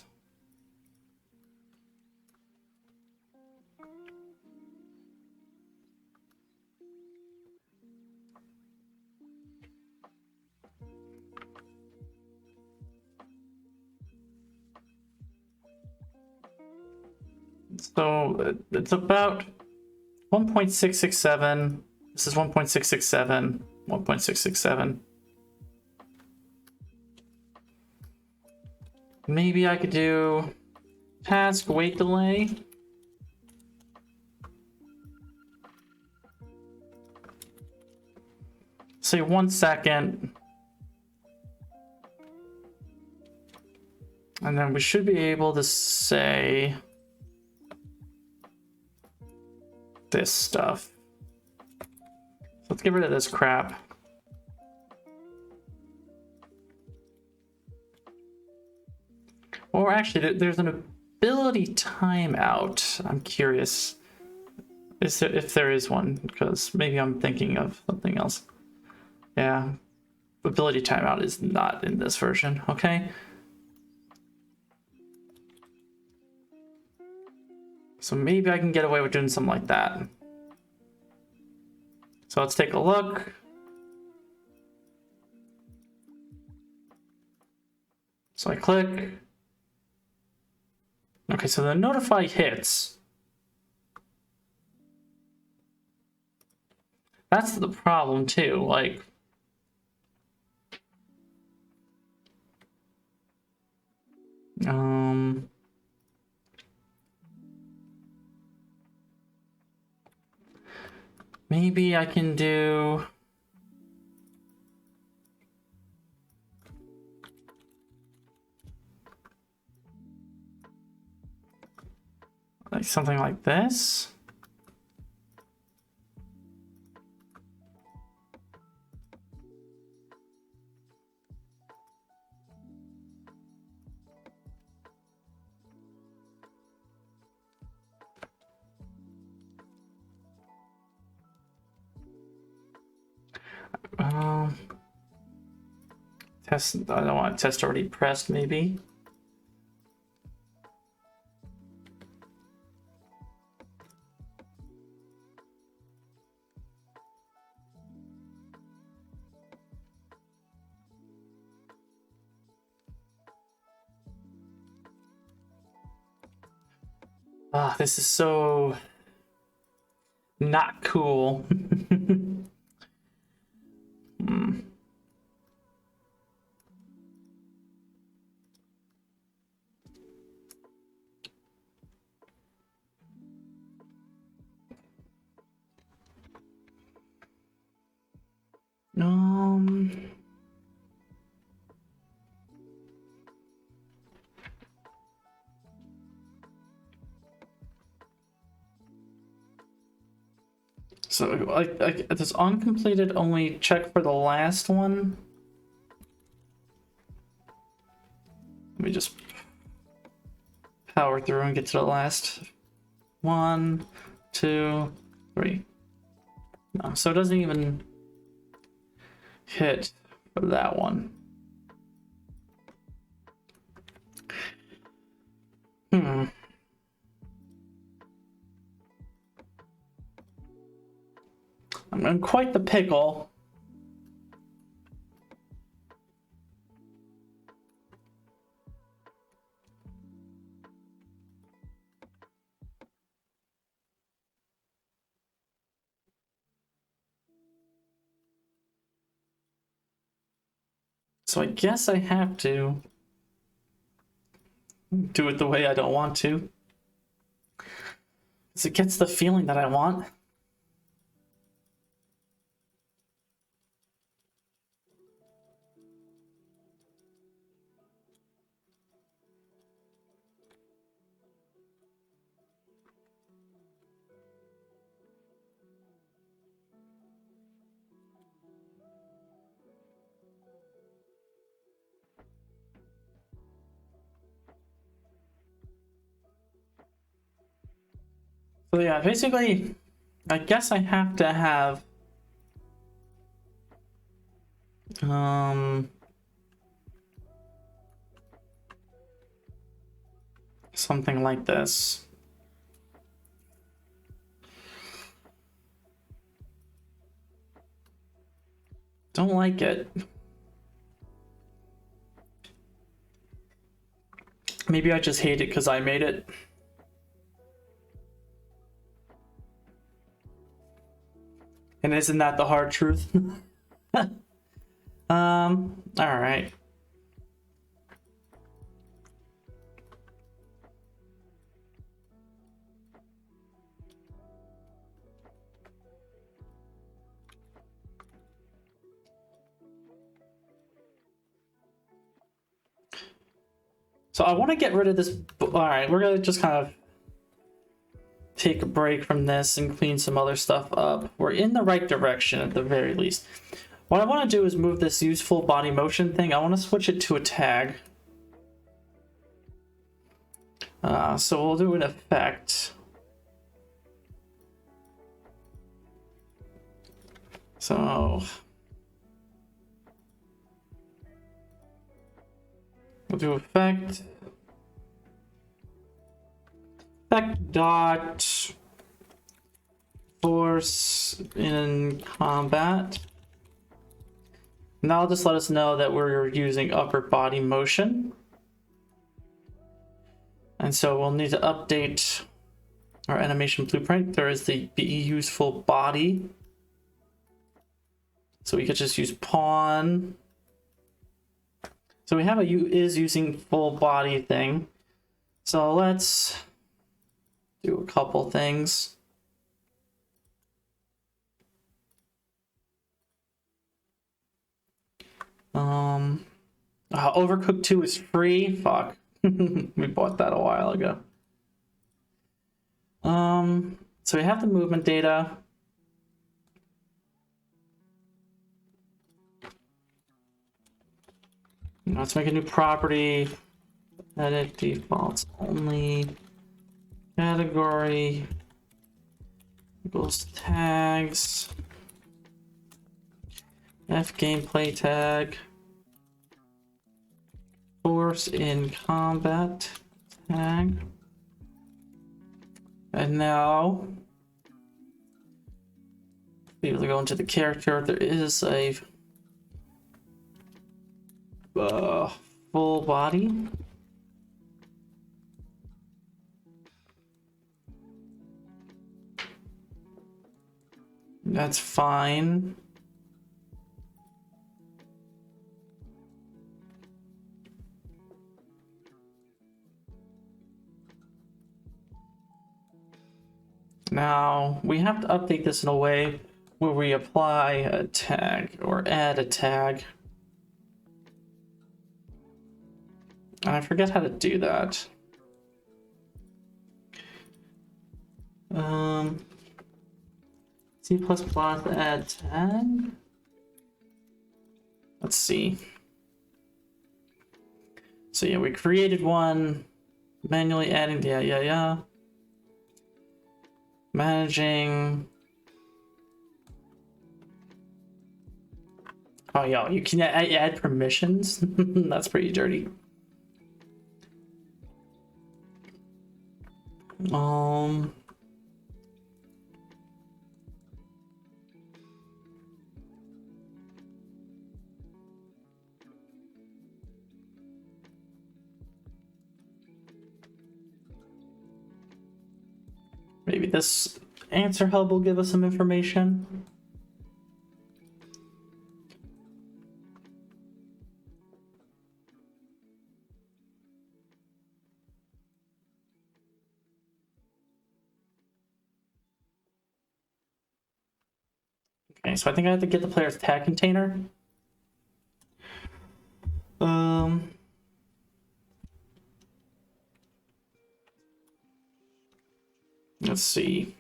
So it's about 1.667. This is 1.667, 1.667. Maybe I could do task wait delay. Say 1 second. And then we should be able to say this stuff. Let's get rid of this crap. Or actually, there's an ability timeout. I'm curious if there is one, because maybe I'm thinking of something else. Yeah, ability timeout is not in this version. Okay. So maybe I can get away with doing something like that. So let's take a look. So I click. Okay, so the notify hits. That's the problem too, like. Maybe I can do. Like something like this. Test, I don't want test already pressed, maybe. Ah, this is so not cool. So this uncompleted only check for the last one. Let me just power through and get to the last 1, 2, 3. No, so it doesn't even hit for that one. I'm in quite the pickle. So I guess I have to do it the way I don't want to. Because it gets the feeling that I want. So yeah, basically, I guess I have to have something like this. Don't like it. Maybe I just hate it because I made it. And isn't that the hard truth? All right. So I want to get rid of this. All right, we're gonna just kind of take a break from this and clean some other stuff up. We're in the right direction at the very least. What I want to do is move this useful body motion thing. I want to switch it to a tag. So we'll do an effect. So we'll do effect dot force in combat. Now just let us know that we're using upper body motion. And so we'll need to update our animation blueprint. There is the be useful body. So we could just use pawn. So we have a is using full body thing. So let's do a couple things. Overcooked 2 is free. Fuck. We bought that a while ago. So we have the movement data. Let's make a new property. Edit defaults only. Category equals tags. F gameplay tag. Force in combat tag. And now be able to go into the character. There is a full body. That's fine. Now we have to update this in a way where we apply a tag or add a tag. And I forget how to do that. It's C++ add tag. Let's see. So yeah, we created one, manually adding, yeah. Managing. Oh yeah, you can add permissions. That's pretty dirty. Maybe this answer hub will give us some information. Okay, so I think I have to get the player's tag container. Let's see.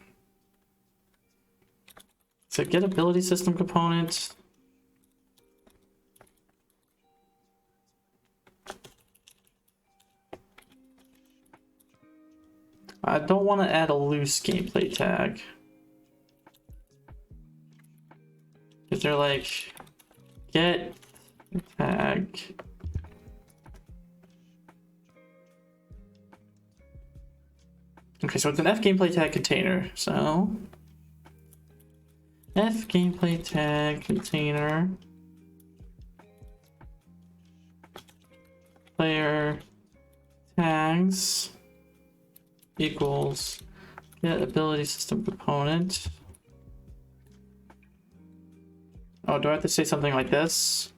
So get ability system component. I don't want to add a loose gameplay tag. Because they're like, get tag. Okay, so it's an F gameplay tag container. So F gameplay tag container player tags equals get ability system component. Oh, do I have to say something like this?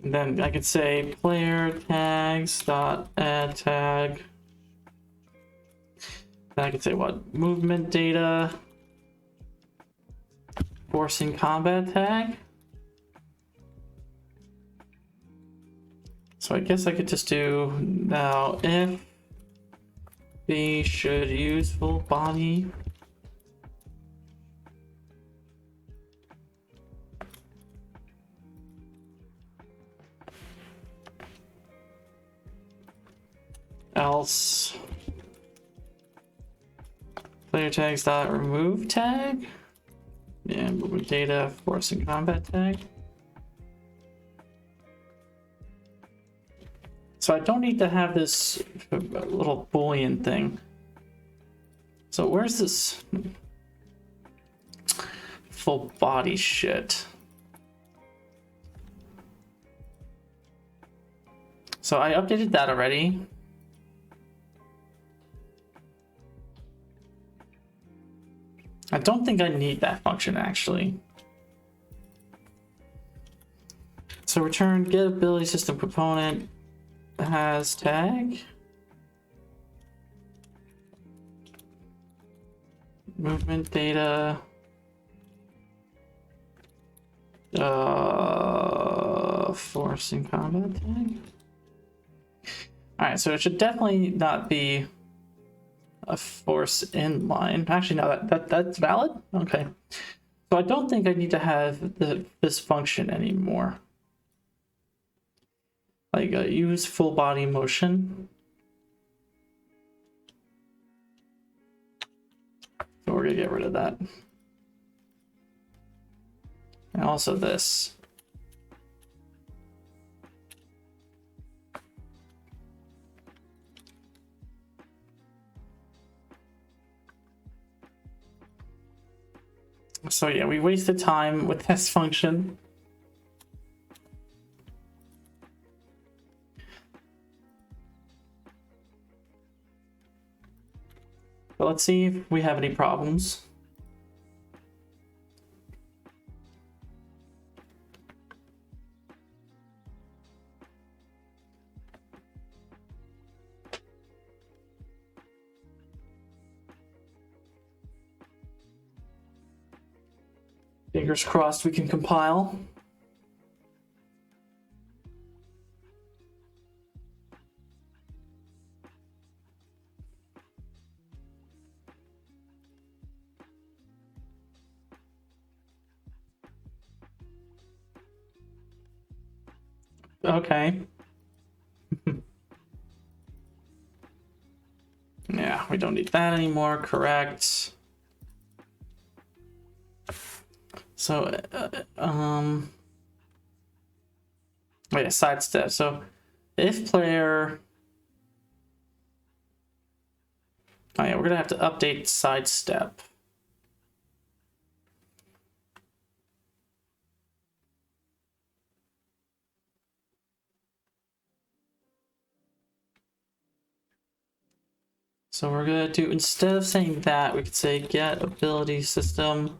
And then I could say player tags dot add tag. Then I could say what? Movement data forcing combat tag. So I guess I could just do now if B should use full body. Else player tags dot remove tag. Yeah, movement data forcing combat tag. So I don't need to have this little Boolean thing. So where's this full body shit? So I updated that already. I don't think I need that function actually. So return get ability system component has tag. Movement data. Forcing combat tag. Alright, so it should definitely not be a force inline. Actually, no, that's valid? Okay. So I don't think I need to have this function anymore. Like use full body motion. So we're gonna get rid of that. And also this. So yeah, we wasted time with this function. But let's see if we have any problems. Fingers crossed we can compile. Okay. Yeah, we don't need that anymore, correct. So, oh yeah, sidestep. So, if player, oh yeah, we're gonna have to update sidestep. So we're gonna do, instead of saying that, we could say get ability system.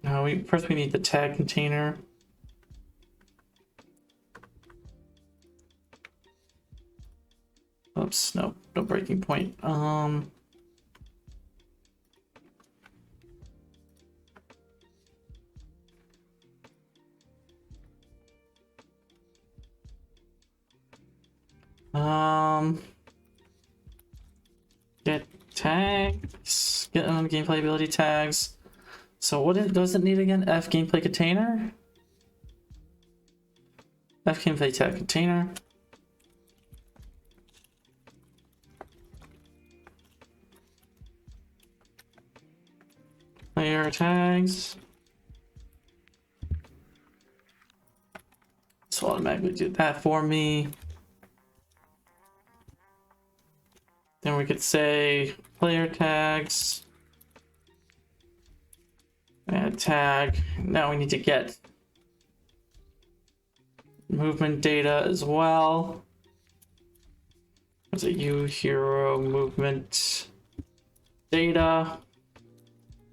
No, first we need the tag container. Oops, no breaking point. Get tags, get gameplay ability tags. So what does it need again? F gameplay container? F gameplay tag container. Player tags. So automatically do that for me. Then we could say player tags. Add tag. Now we need to get movement data as well. There's a UHero movement data.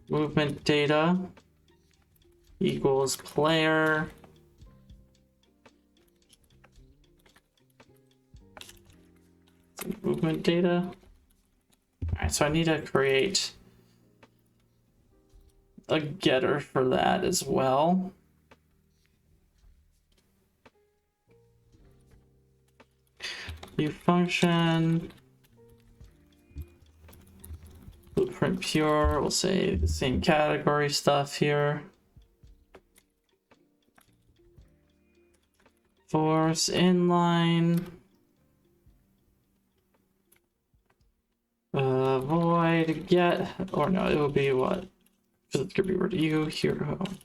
Movement data equals player. Movement data. Alright, so I need to create a getter for that as well. New function. Blueprint pure, we'll say the same category stuff here. Force inline. Void get, or no, it will be what? Because it's gonna be word UHero. Do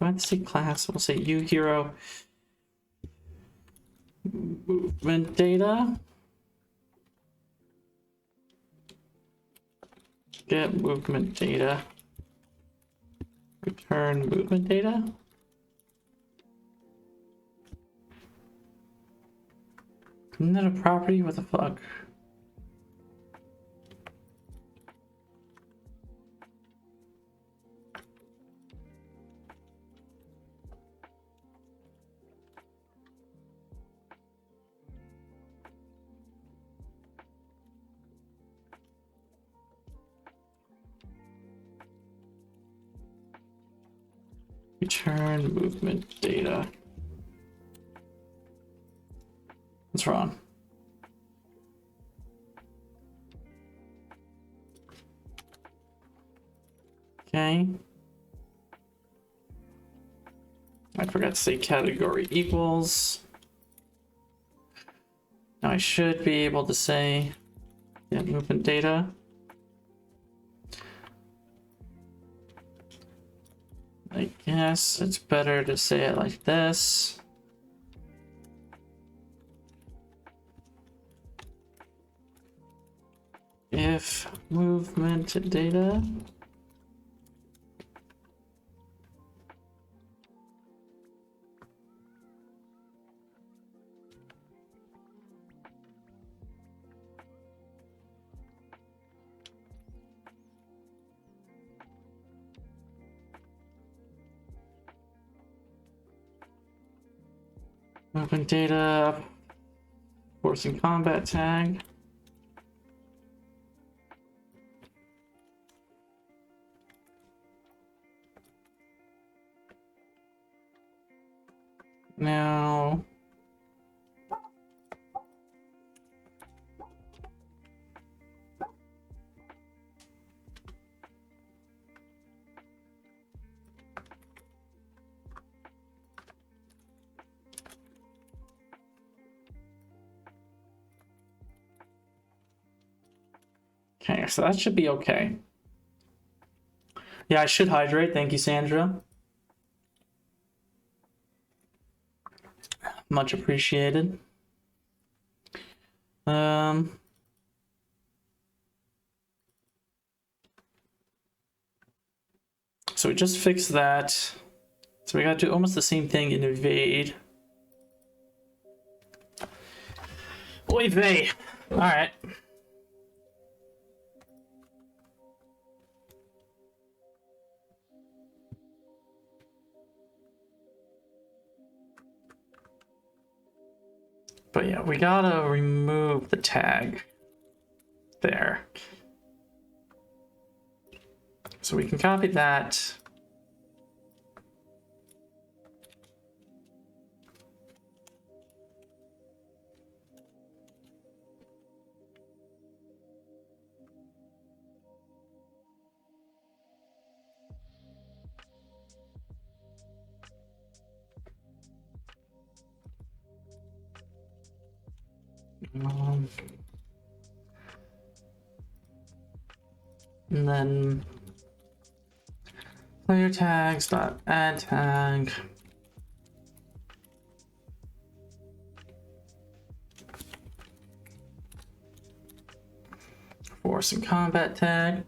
I have to say class? We'll say UHero movement data. Get movement data. Return movement data. Isn't that a property? What the fuck? Return movement data. What's wrong? Okay. I forgot to say category equals. Now I should be able to say, yeah, movement data. I guess it's better to say it like this. If movement data movement data forcing combat tag. Now Okay, so that should be okay. Yeah, I should hydrate. Thank you, Sandra. Much appreciated. So we just fixed that. So we gotta do almost the same thing in evade. Oy vey. Alright. But yeah, we gotta remove the tag there. So we can copy that. And then player tags dot add tag. Force and combat tag.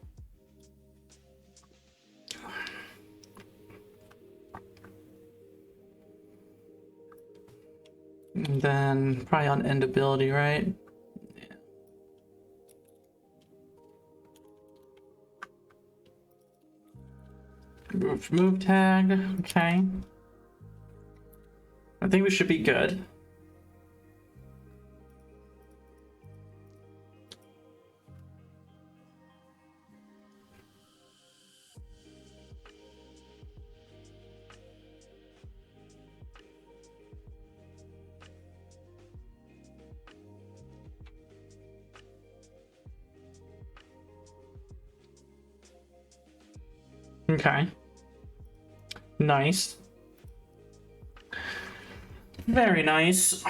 And then probably on end ability, right? Yeah. Move tag. Okay. I think we should be good. Okay. Nice. Very nice.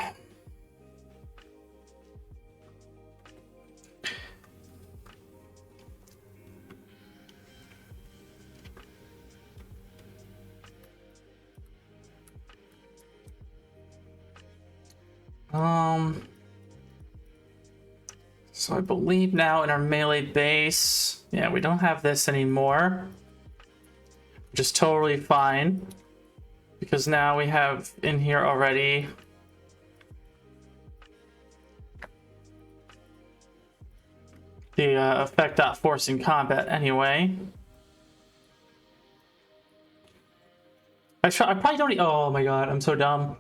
So I believe now in our melee base, yeah, we don't have this anymore, which is totally fine because now we have in here already the effect forcing combat anyway. I probably don't. Oh my god, I'm so dumb.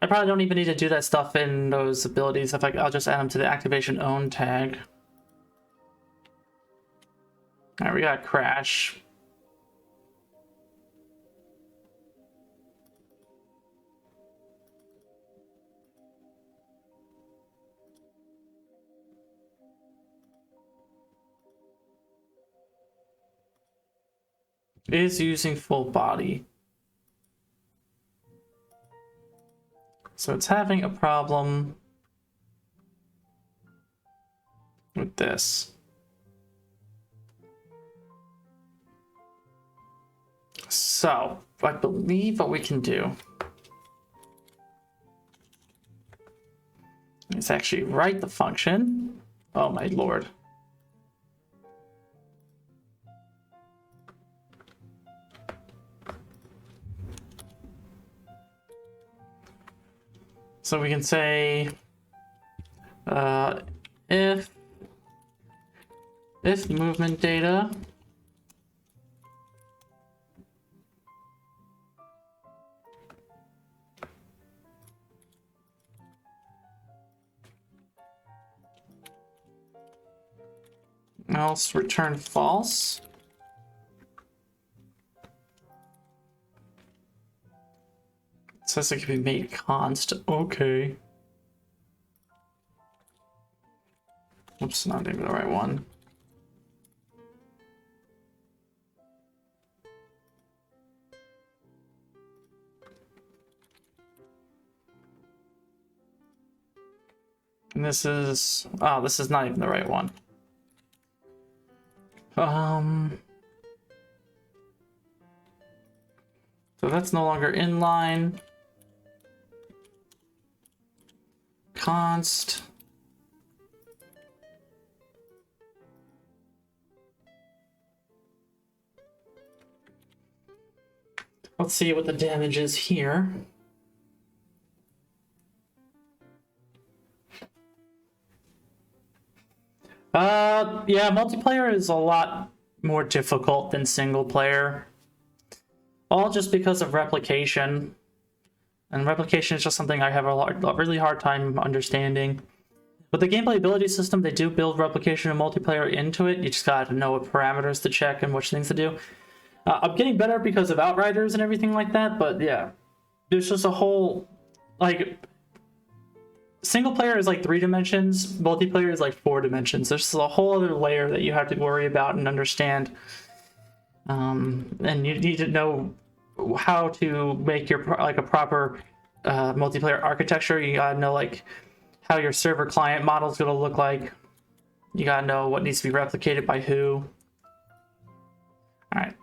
I probably don't even need to do that stuff in those abilities. If I'll just add them to the activation own tag. All right, we got crash. Is using full body. So it's having a problem with this. So I believe what we can do is actually write the function. Oh my lord. So we can say if movement data else return false. It says it can be made const. Okay. Oops, not even the right one. And this is, oh, this is not even the right one. So that's no longer inline. Const. Let's see what the damage is here. Yeah, multiplayer is a lot more difficult than single player. All just because of replication. And replication is just something I have a really hard time understanding. With the gameplay ability system, they do build replication and multiplayer into it. You just gotta know what parameters to check and which things to do. I'm getting better because of Outriders and everything like that, but yeah. There's just a whole, like, single player is like 3 dimensions, multiplayer is like 4 dimensions. There's a whole other layer that you have to worry about and understand. And you need to know how to make your a proper multiplayer architecture. You gotta know like how your server client model is gonna look like. You gotta know what needs to be replicated by who. All right.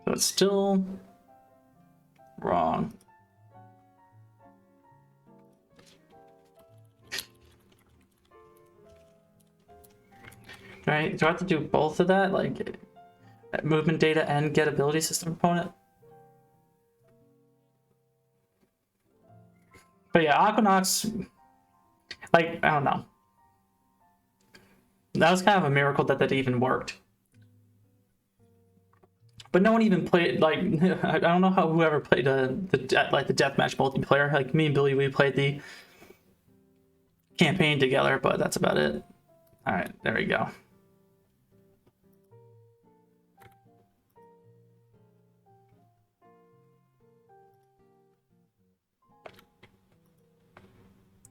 So it's still wrong. Right? Do I have to do both of that? Like movement data and get ability system component? But yeah, Aquanox, like, I don't know. That was kind of a miracle that that even worked. But no one even played, like, I don't know how whoever played the deathmatch multiplayer. Like, me and Billy, we played the campaign together, but that's about it. All right, there we go.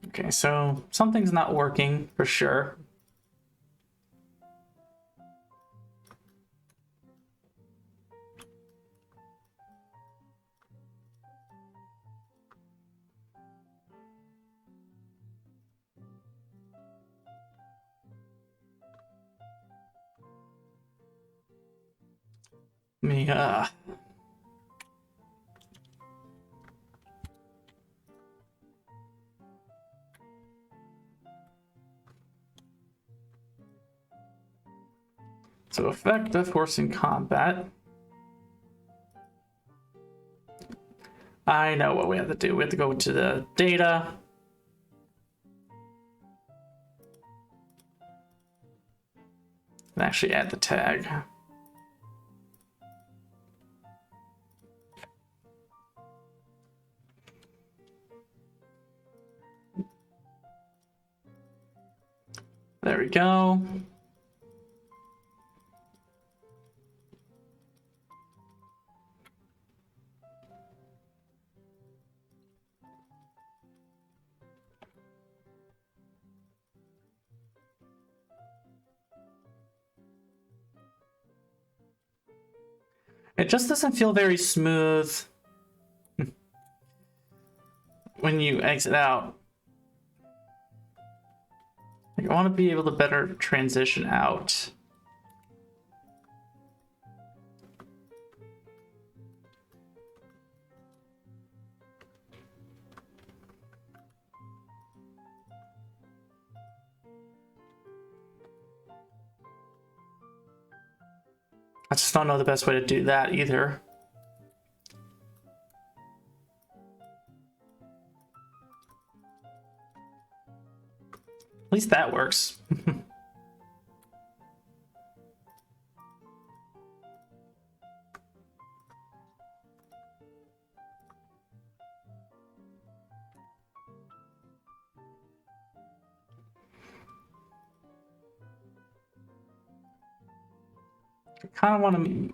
Okay, so something's not working for sure. Me, So effect Death Horse in combat. I know what we have to do. We have to go to the data. And actually add the tag. There we go. It just doesn't feel very smooth when you exit out. Like, I want to be able to better transition out. I just don't know the best way to do that either. At least that works. I kind of want to...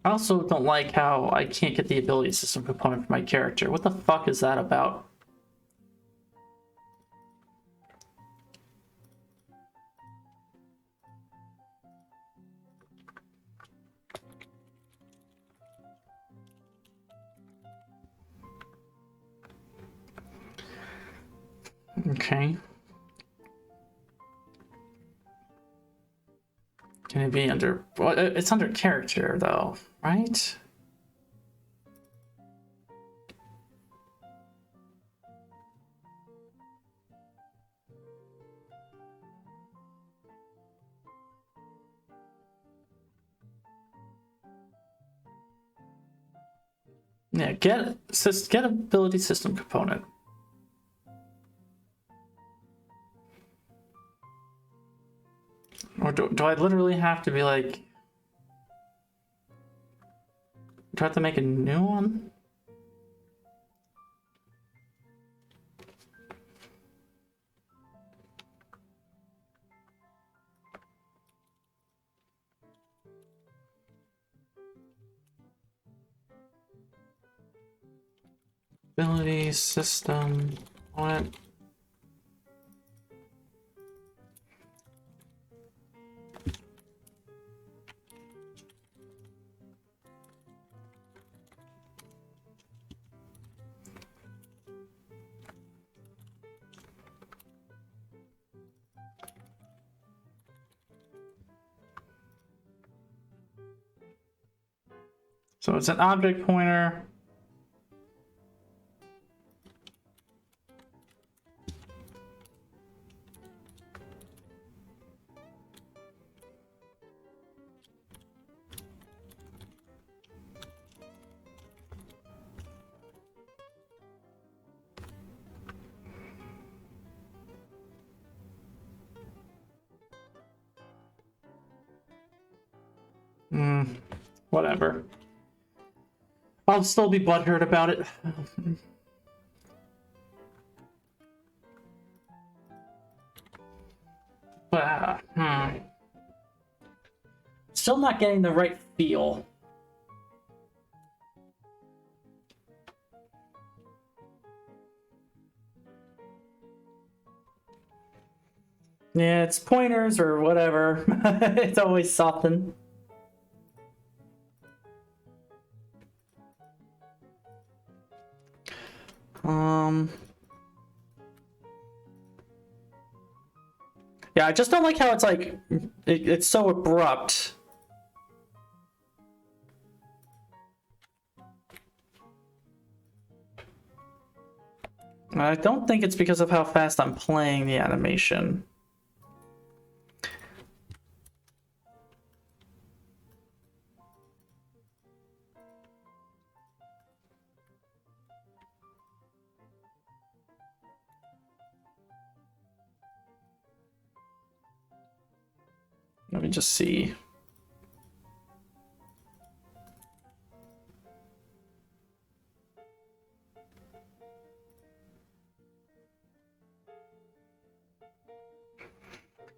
I also don't like how I can't get the ability system component for my character. What the fuck is that about? Okay. Can it be under... Well, it's under character, though, right? Yeah, get ability system component. Or do I literally have to be like... Do I have to make a new one? Ability system component. So it's an object pointer. Whatever. I'll still be butthurt about it. But, still not getting the right feel. Yeah, it's pointers or whatever. It's always something. Yeah, I just don't like how it's like, it's so abrupt. I don't think it's because of how fast I'm playing the animation. Let me just see.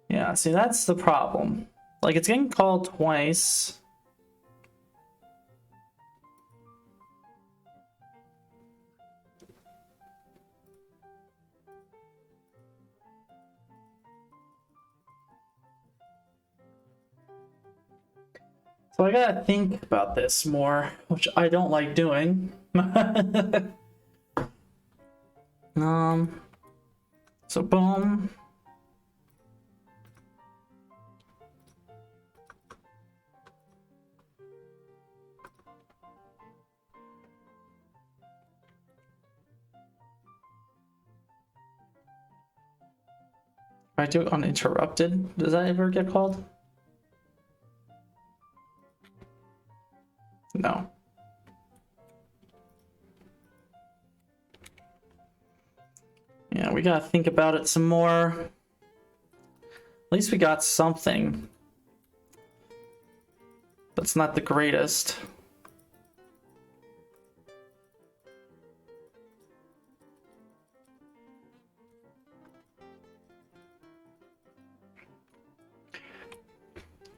Yeah, see, that's the problem. Like, it's getting called twice. So I gotta think about this more, which I don't like doing. So boom. If I do it uninterrupted, does that ever get called? No. Yeah, we gotta think about it some more. At least we got something. That's not the greatest.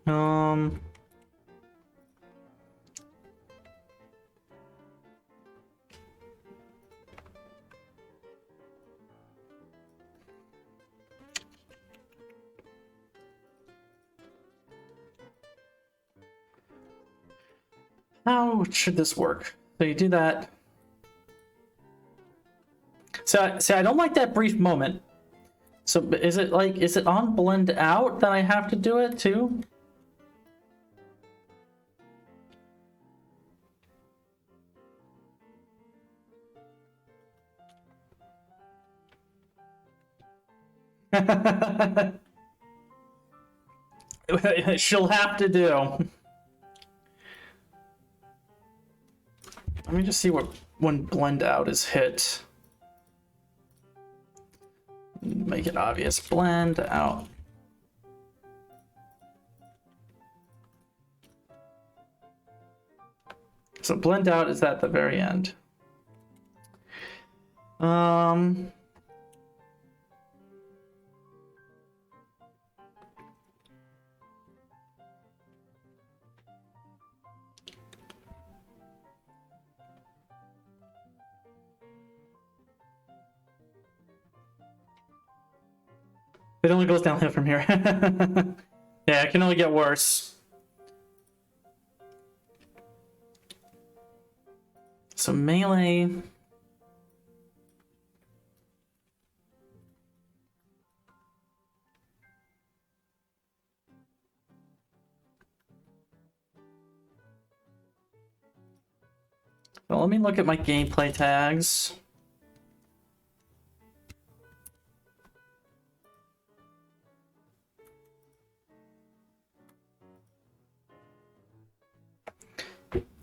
Um. How should this work? So you do that. So, I don't like that brief moment. So is it on blend out that I have to do it too? She'll have to do. Let me just see what when blend out is hit. Make it obvious. Blend out. So blend out is at the very end. It only goes downhill from here. Yeah, it can only get worse. So melee. So let me look at my gameplay tags.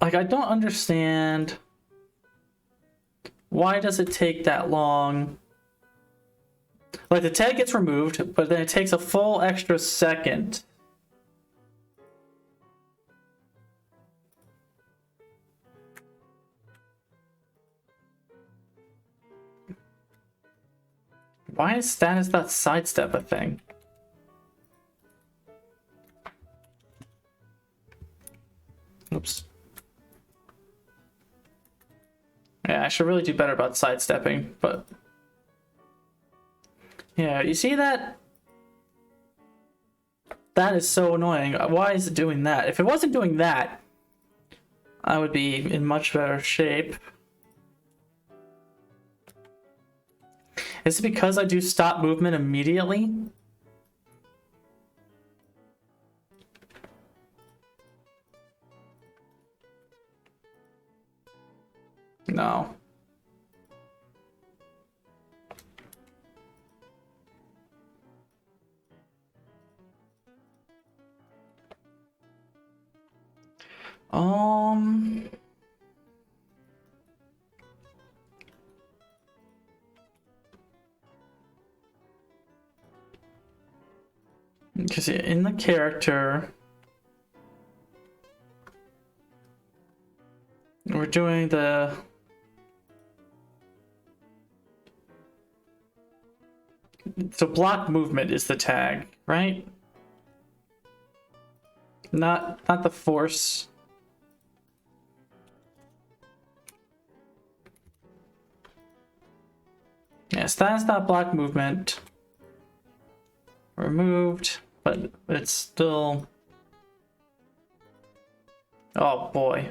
Like, I don't understand. Why does it take that long? Like, the tag gets removed, but then it takes a full extra second. Why is that sidestep a thing? Oops. Yeah, I should really do better about sidestepping, but... Yeah, you see that? That is so annoying. Why is it doing that? If it wasn't doing that, I would be in much better shape. Is it because I do stop movement immediately? No. Because in the character, we're doing the... So block movement is the tag, right? Not the force. Yes, that's not block movement. Removed, but it's still... Oh boy.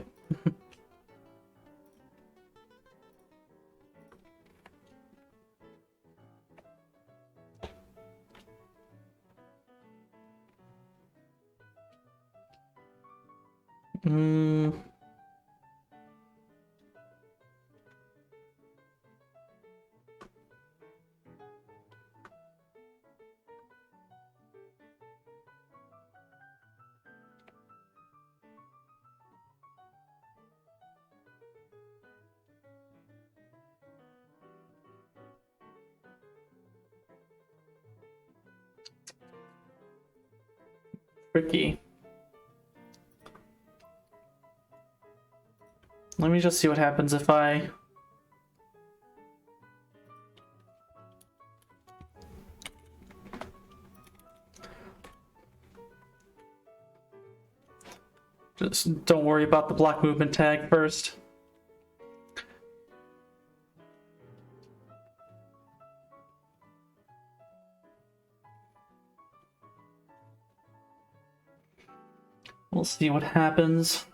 Tricky. Let me just see what happens if I... Just don't worry about the block movement tag first. We'll see what happens.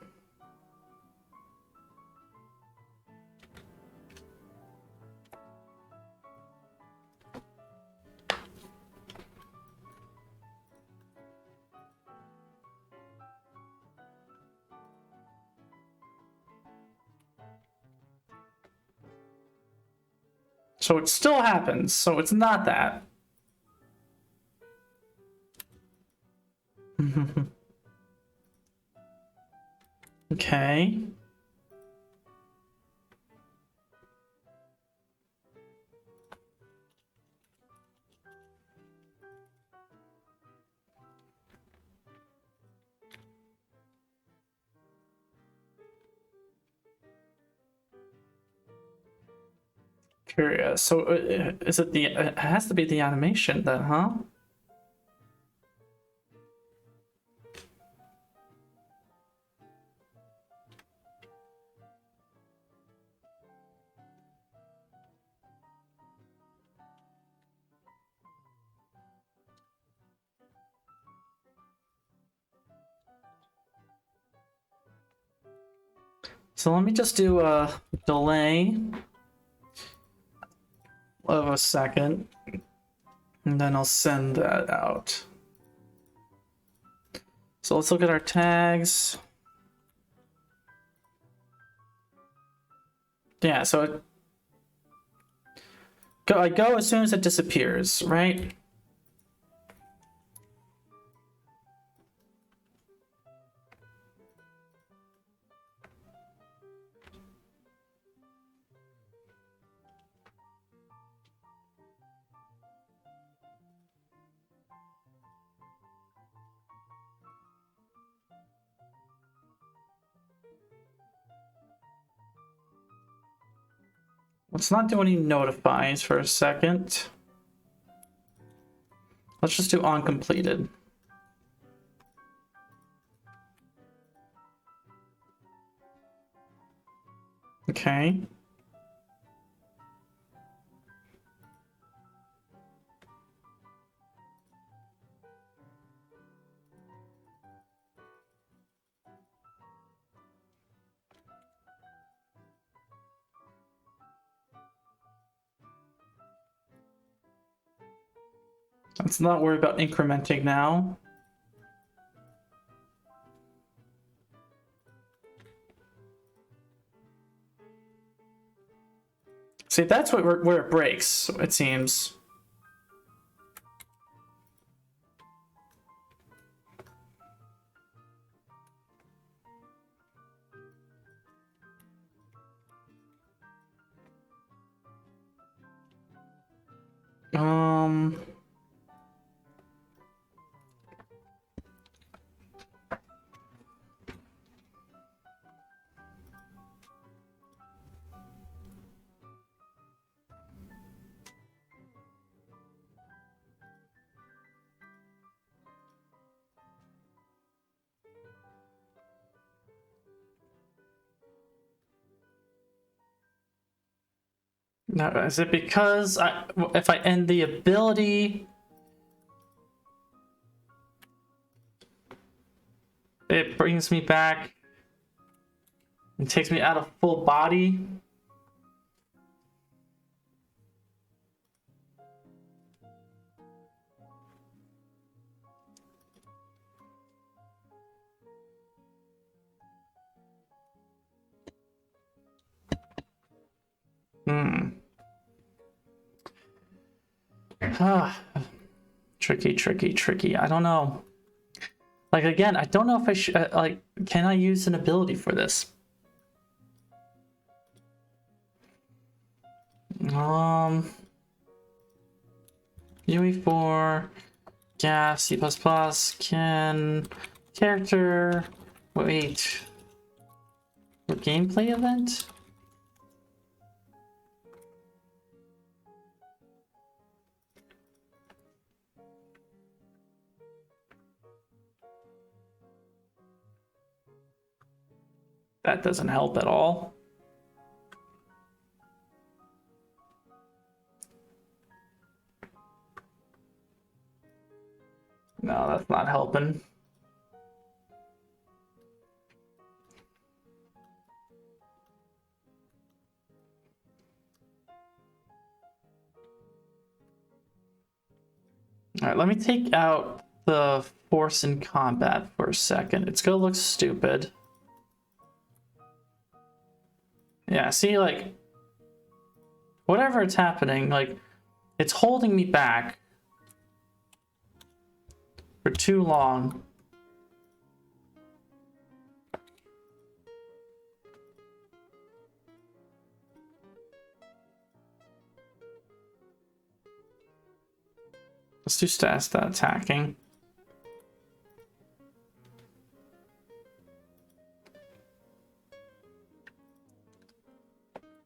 So it still happens, so it's not that. Okay. Curious. So is it the? It has to be the animation then, huh? So let me just do a delay of a second, and then I'll send that out. So let's look at our tags. Yeah, so I go as soon as it disappears, right? Let's not do any notifies for a second. Let's just do on completed. Okay. Let's not worry about incrementing now. See, that's where it breaks, it seems. Um... Now, is it because if I end the ability, it brings me back and takes me out of full body? Ah, tricky. I don't know. Like, again, I don't know if I should, like, can I use an ability for this? UE4, gas, C++, can, character, wait, for gameplay event? That doesn't help at all. No, that's not helping. All right, let me take out the force in combat for a second. It's gonna look stupid. Yeah, see, like, whatever it's happening, like, it's holding me back for too long. Let's do stat attacking.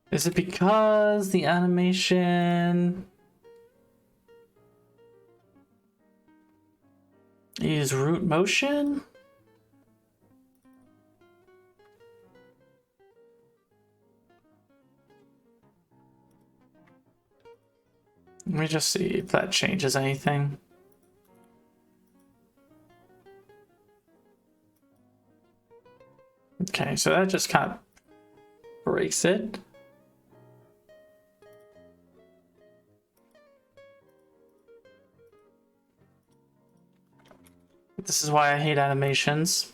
Is it because the animation is root motion? Let me just see if that changes anything. Okay, so that just kind of breaks it. This is why I hate animations.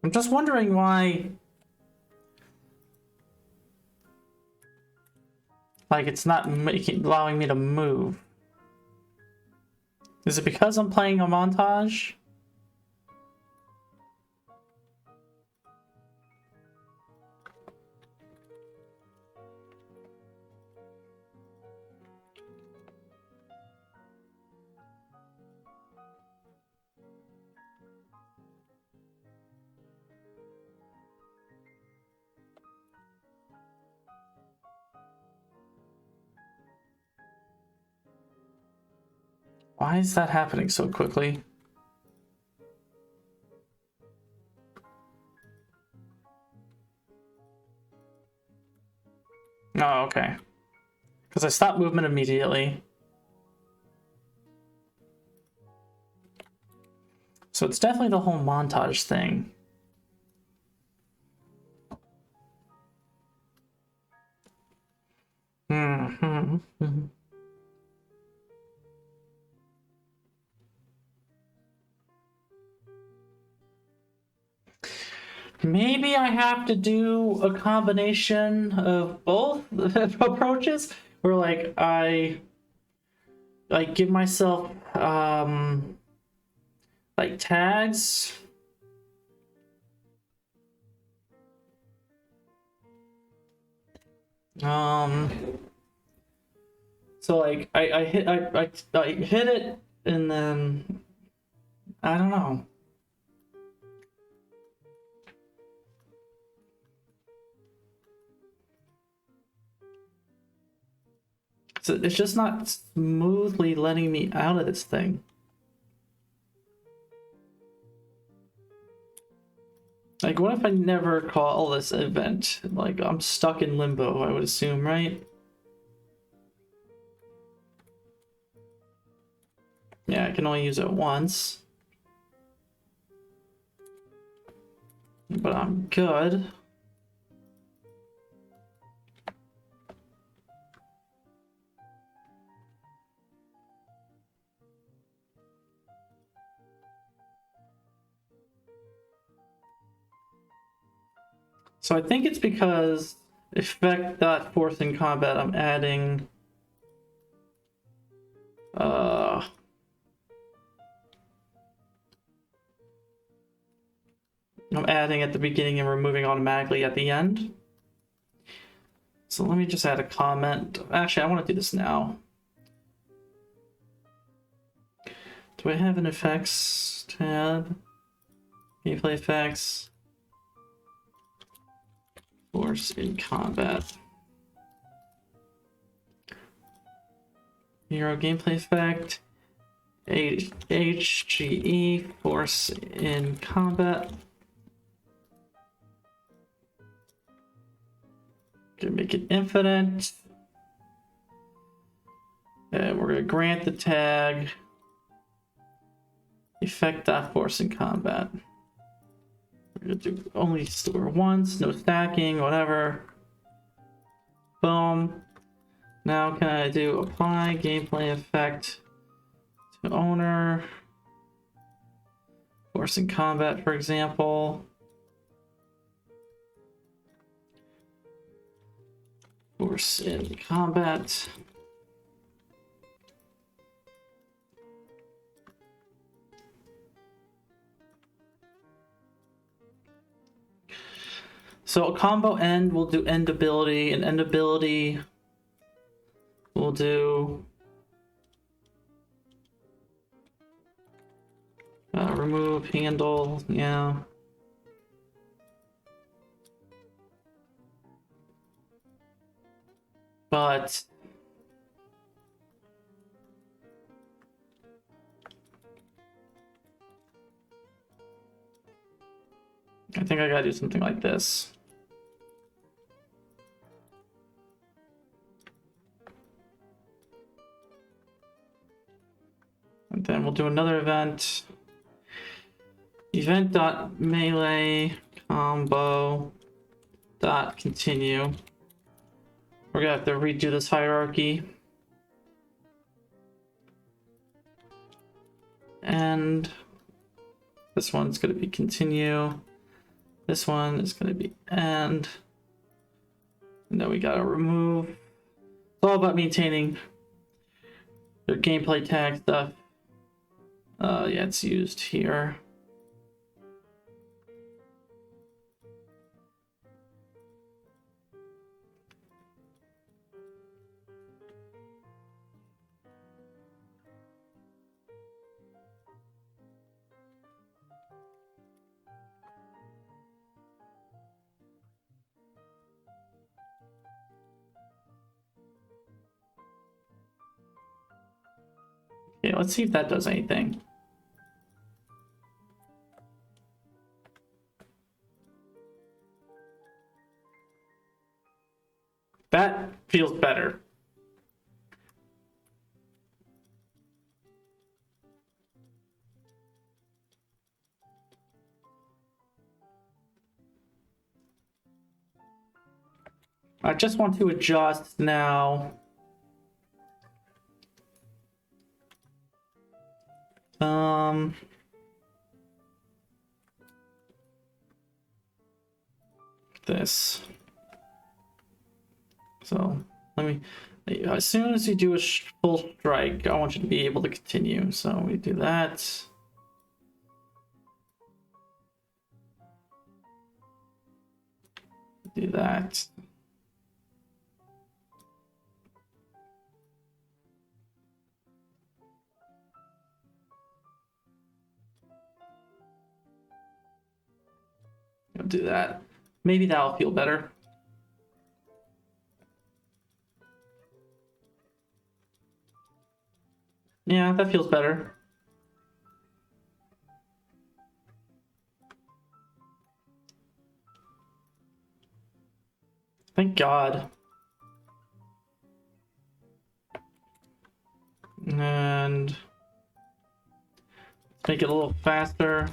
I'm just wondering why, like, it's not allowing me to move. Is it because I'm playing a montage? Why is that happening so quickly? Oh, okay. Because I stopped movement immediately. So it's definitely the whole montage thing. Maybe I have to do a combination of both approaches, where like I give myself like tags. So like I hit I hit it and then I don't know. So it's just not smoothly letting me out of this thing. Like, what if I never call this event? Like, I'm stuck in limbo, I would assume, right? Yeah, I can only use it once. But I'm good. So I think it's because effect.force in combat, I'm adding at the beginning and removing automatically at the end. So let me just add a comment. Actually, I want to do this now. Do I have an effects tab? Gameplay effects. Force in combat. Hero gameplay effect. HGE, force in combat. Gonna make it infinite. And we're gonna grant the tag effect.force in combat. We're gonna do only store once, no stacking, whatever. Boom. Now can I do apply gameplay effect to owner? Force in combat, for example. Force in combat. So combo end, we'll do end ability, and end ability we'll do remove handle, yeah. But I think I gotta do something like this. And then we'll do another event. Event.melee combo dot continue. We're gonna have to redo this hierarchy. And this one's gonna be continue. This one is gonna be end. And then we gotta remove. It's all about maintaining your gameplay tag stuff. Yeah, it's used here. Okay, let's see if that does anything. That feels better. I just want to adjust now. This. So let me, as soon as you do a full strike, I want you to be able to continue. So we do that. Do that. I'll do that. Maybe that'll feel better. Yeah, that feels better. Thank God. And let's make it a little faster.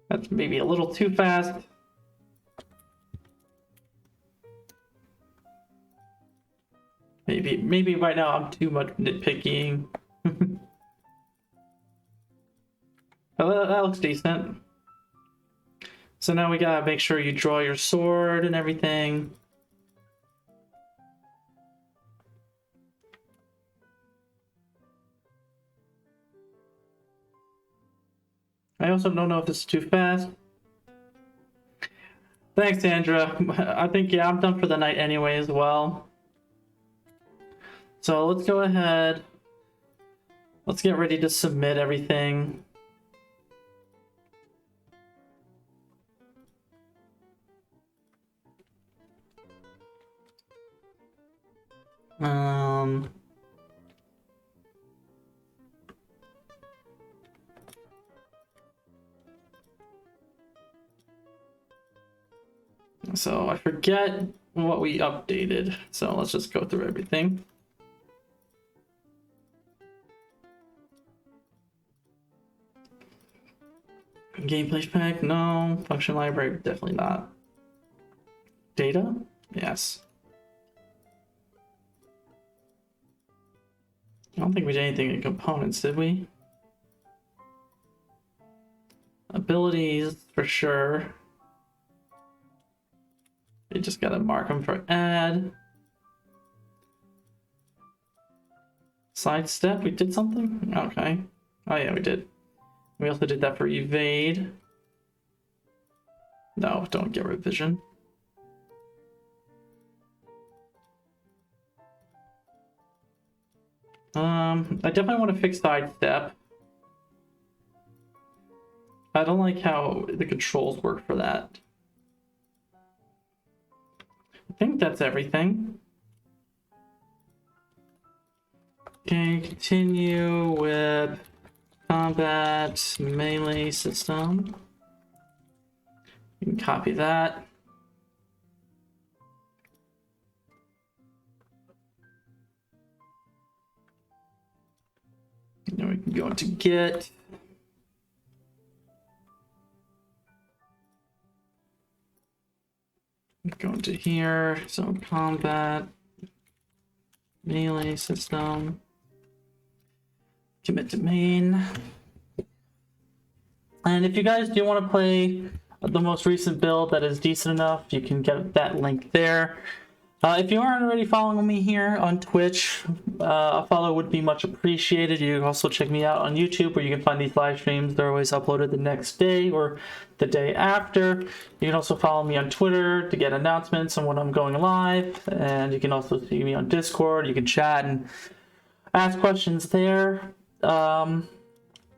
That's maybe a little too fast. Maybe right now I'm too much nitpicking. Well, that looks decent. So now we gotta make sure you draw your sword and everything. I also don't know if this is too fast. Thanks, Sandra. I think, yeah, I'm done for the night anyway as well. So let's go ahead. Let's get ready to submit everything. So I forget what we updated. So let's just go through everything. Gameplay pack, no. Function library, definitely not. Data, yes. I don't think we did anything in components, did we? Abilities, for sure. You just gotta mark them for add. Sidestep, we did something? Okay. Oh yeah, we did. We also did that for evade. No, don't get revision. I definitely want to fix sidestep. I don't like how the controls work for that. I think that's everything. Okay, continue with combat melee system. You can copy that. Then we can go into Git. Go into here, so combat melee system. Commit to main. And if you guys do want to play the most recent build that is decent enough, you can get that link there. If you aren't already following me here on Twitch, a follow would be much appreciated. You can also check me out on YouTube, where you can find these live streams. They're always uploaded the next day or the day after. You can also follow me on Twitter to get announcements on when I'm going live. And you can also see me on Discord. You can chat and ask questions there. So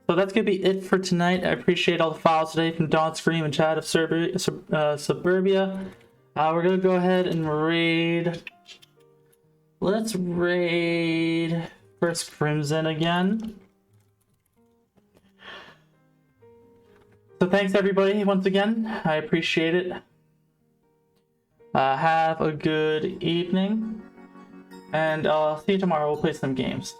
that's going to be it for tonight. I appreciate all the files today from Dawn Scream and Chad of Suburbia. We're going to go ahead and raid. Let's raid First Crimson again. So thanks everybody once again. I appreciate it. Have a good evening. And I'll see you tomorrow. We'll play some games.